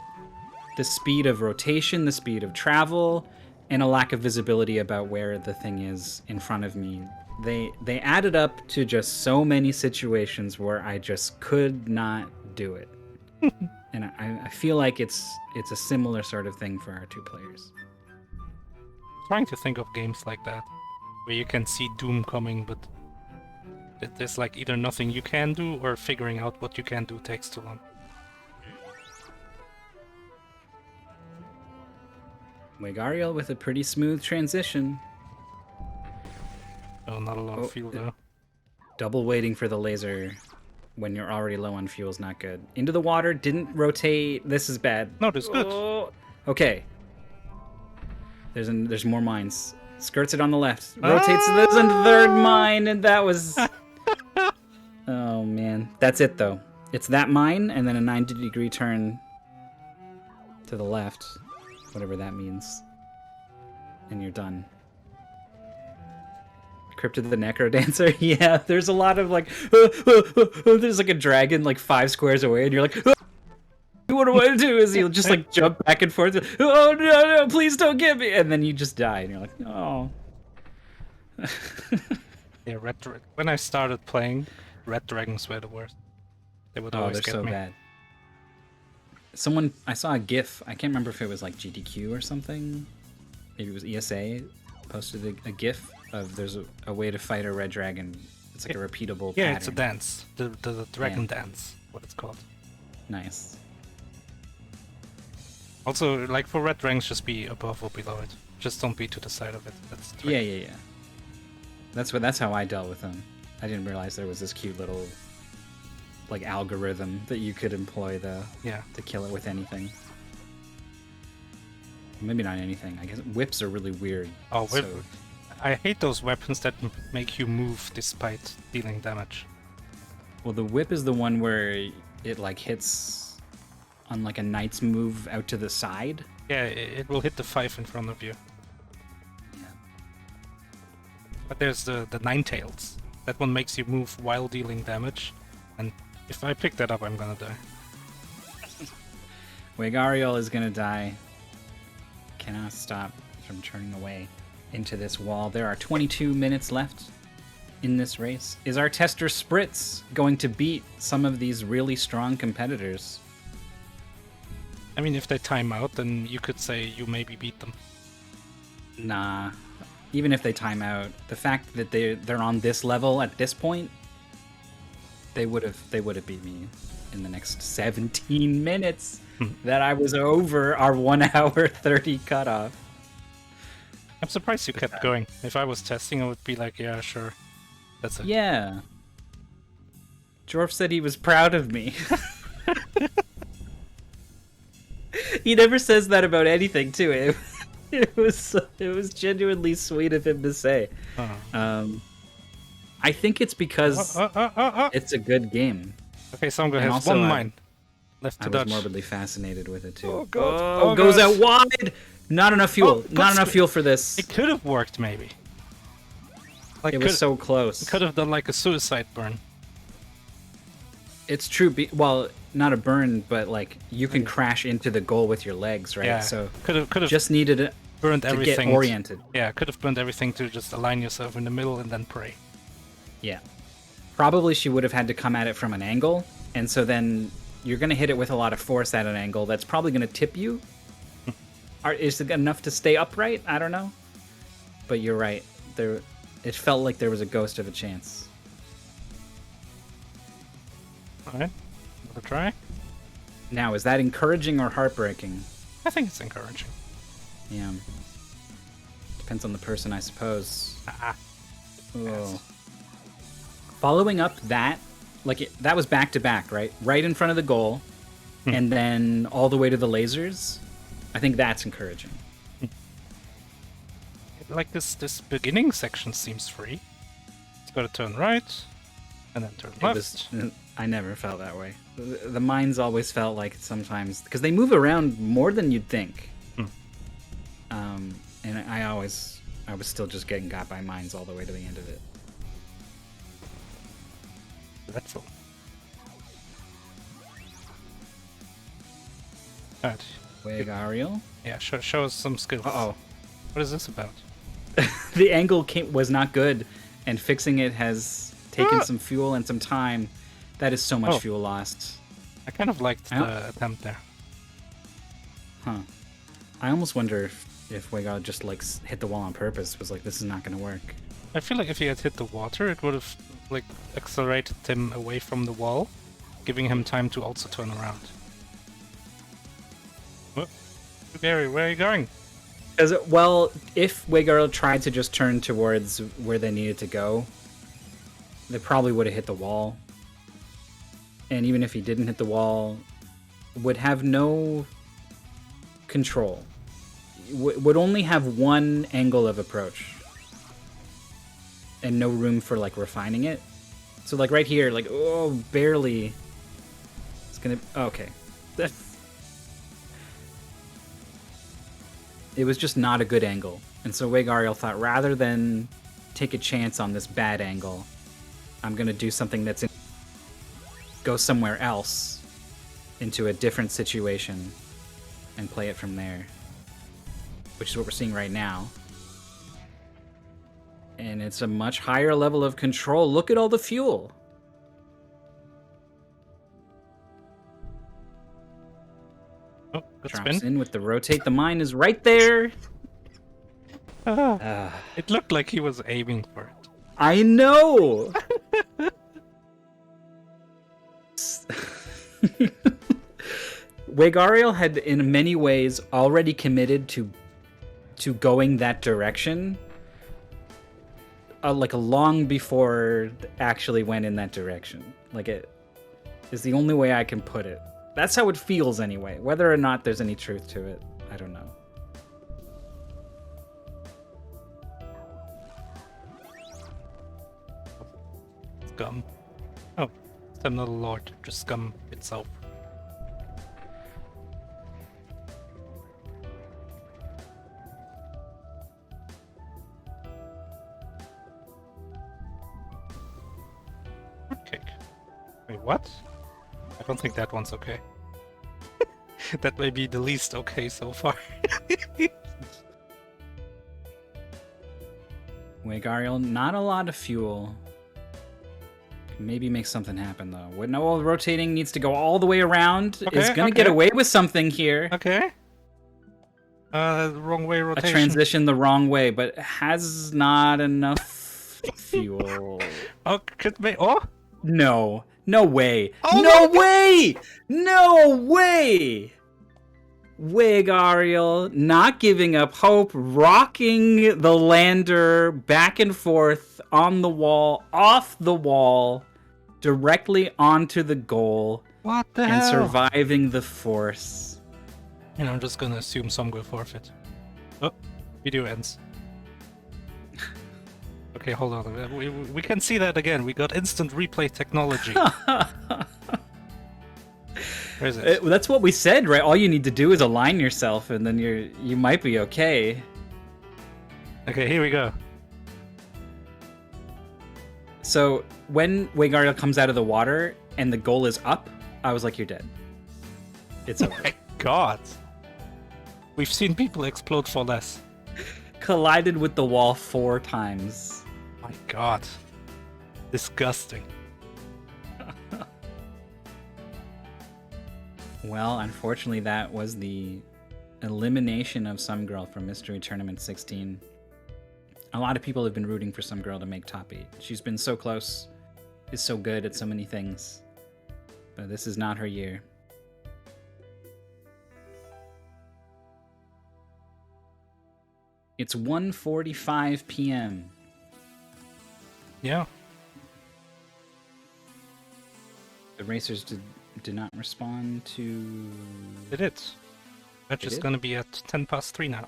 Speaker 1: the speed of rotation, the speed of travel, and a lack of visibility about where the thing is in front of me. They added up to just so many situations where I just could not do it. And I feel like it's a similar sort of thing for our two players.
Speaker 2: I'm trying to think of games like that, where you can see doom coming, but there's like either nothing you can do or figuring out what you can do takes too long.
Speaker 1: JuegAriel with a pretty smooth transition.
Speaker 2: Oh, not a lot of fuel though.
Speaker 1: Double waiting for the laser when you're already low on fuel is not good. Into the water, didn't rotate. This is bad.
Speaker 2: No, this is good.
Speaker 1: Okay. There's more mines. Skirts it on the left. Rotates to this and third mine, and that was... Oh, man. That's it, though. It's that mine, and then a 90-degree turn to the left. Whatever that means. And you're done. Crypt of the Necrodancer. Yeah, there's a lot of like, there's like a dragon like 5 squares away, and you're like, what do I do? Is he'll just like jump back and forth. Oh no, please don't get me! And then you just die, and you're like, oh.
Speaker 2: Yeah, when I started playing, red dragons were the worst. They would always get me. Oh, they're
Speaker 1: so bad. I saw a GIF. I can't remember if it was like GDQ or something. Maybe it was ESA. Posted a GIF of there's a way to fight a red dragon. It's like a repeatable
Speaker 2: Yeah,
Speaker 1: pattern.
Speaker 2: it's a dance. The dragon dance, what it's called.
Speaker 1: Nice.
Speaker 2: Also, like for red ranks, just be above or below it. Just don't be to the side of it. That's the trick.
Speaker 1: Yeah. That's how I dealt with them. I didn't realize there was this cute little like algorithm that you could employ to kill it with anything. Maybe not anything. I guess whips are really weird.
Speaker 2: Oh, whip. So... I hate those weapons that make you move despite dealing damage.
Speaker 1: Well, the whip is the one where it like hits on like a knight's move out to the side.
Speaker 2: Yeah, it will hit the 5 in front of you.
Speaker 1: Yeah.
Speaker 2: But there's the Nine Tails. That one makes you move while dealing damage. And if I pick that up, I'm gonna die.
Speaker 1: JuegAriel is gonna die. Cannot stop from turning away into this wall. There are 22 minutes left in this race. Is our tester Spritz going to beat some of these really strong competitors?
Speaker 2: I mean, if they time out, then you could say you maybe beat them.
Speaker 1: Nah. Even if they time out, the fact that they're on this level at this point, they would have beat me in the next 17 minutes that I was over our 1 hour 30 cutoff.
Speaker 2: I'm surprised you kept going. If I was testing, I would be like, yeah, sure. That's it.
Speaker 1: Yeah. Jorf said he was proud of me. He never says that about anything, too. It was genuinely sweet of him to say. I think it's because it's a good game.
Speaker 2: Okay, so I'm gonna have one mine left to dodge.
Speaker 1: I was morbidly fascinated with it too.
Speaker 2: Oh god!
Speaker 1: Oh, goes out wide. Not enough fuel. Not enough fuel for this.
Speaker 2: It could have worked, maybe.
Speaker 1: Like it was so close.
Speaker 2: It could have done like a suicide burn.
Speaker 1: It's true. Well, not a burn, but like you can crash into the goal with your legs, right?
Speaker 2: Yeah.
Speaker 1: So
Speaker 2: could have
Speaker 1: just needed it
Speaker 2: burned
Speaker 1: to
Speaker 2: everything.
Speaker 1: Get oriented.
Speaker 2: Yeah, could have burned everything to just align yourself in the middle and then pray.
Speaker 1: Yeah. Probably she would have had to come at it from an angle, and so then you're going to hit it with a lot of force at an angle that's probably going to tip you. Is it enough to stay upright? I don't know. But you're right. It felt like there was a ghost of a chance.
Speaker 2: Alright, another try.
Speaker 1: Now, is that encouraging or heartbreaking?
Speaker 2: I think it's encouraging.
Speaker 1: Yeah. Depends on the person, I suppose.
Speaker 2: Yes.
Speaker 1: Following up that, that was back to back, right? Right in front of the goal, and then all the way to the lasers. I think that's encouraging.
Speaker 2: Like this beginning section seems free. It's got to turn right, and then turn left.
Speaker 1: I never felt that way. The mines always felt like sometimes, because they move around more than you'd think. And I was still just getting got by mines all the way to the end of it.
Speaker 2: Dreadful. Alright.
Speaker 1: JuegAriel?
Speaker 2: Yeah, show us some skills.
Speaker 1: Uh-oh.
Speaker 2: What is this about?
Speaker 1: The angle was not good, and fixing it has taken some fuel and some time. That is so much fuel lost.
Speaker 2: I kind of liked the attempt there.
Speaker 1: Huh. I almost wonder if JuegAriel just hit the wall on purpose, was like, this is not going to work.
Speaker 2: I feel like if he had hit the water, it would have accelerated him away from the wall, giving him time to also turn around. Gary, where are you going?
Speaker 1: Well, if JuegAriel tried to just turn towards where they needed to go, they probably would have hit the wall. And even if he didn't hit the wall, would have no control. Would only have one angle of approach. And no room for, refining it. So, right here, barely. It's gonna... Okay. It was just not a good angle. And so JuegAriel thought, rather than take a chance on this bad angle, I'm gonna do something that's go somewhere else into a different situation and play it from there. Which is what we're seeing right now. And it's a much higher level of control. Look at all the fuel.
Speaker 2: Oh, good
Speaker 1: Drops
Speaker 2: spin.
Speaker 1: in with the rotate. The mine is right there.
Speaker 2: It looked like he was aiming for it.
Speaker 1: I know. JuegAriel had in many ways already committed to going that direction, like a long before actually went in that direction. Like, it is the only way I can put it. That's how it feels anyway. Whether or not there's any truth to it, I don't know.
Speaker 2: Scum. Oh, I'm not a lord, just scum itself. Fruitcake. Wait, what? I don't think that one's okay. That may be the least okay so far.
Speaker 1: JuegAriel, not a lot of fuel. Maybe make something happen though. No, rotating needs to go all the way around.
Speaker 2: Okay,
Speaker 1: Is gonna get away with something here.
Speaker 2: Okay. Wrong way rotation.
Speaker 1: A transition the wrong way, but has not enough fuel.
Speaker 2: Oh, could be. Oh.
Speaker 1: No. No way.
Speaker 2: Oh
Speaker 1: no way! No way! JuegAriel not giving up hope, rocking the lander back and forth on the wall, off the wall, directly onto the goal.
Speaker 2: What the
Speaker 1: and
Speaker 2: hell?
Speaker 1: Surviving the force.
Speaker 2: And I'm just gonna assume some will forfeit. Oh, video ends. Okay, hold on. We can see that again. We got instant replay technology. Where is it?
Speaker 1: That's what we said, right? All you need to do is align yourself, and then you might be okay.
Speaker 2: Okay, here we go.
Speaker 1: So when JuegAriel comes out of the water and the goal is up, I was like, "You're dead. It's over."
Speaker 2: Oh my God, we've seen people explode for less.
Speaker 1: Collided with the wall 4 times.
Speaker 2: My God, disgusting.
Speaker 1: Well, unfortunately, that was the elimination of Some Girl from Mystery Tournament 16. A lot of people have been rooting for Some Girl to make top 8. She's been so close, is so good at so many things, but this is not her year. It's 1:45 p.m.
Speaker 2: Yeah.
Speaker 1: The racers did not respond to...
Speaker 2: It is. Match is
Speaker 1: did?
Speaker 2: gonna be at 3:10 now.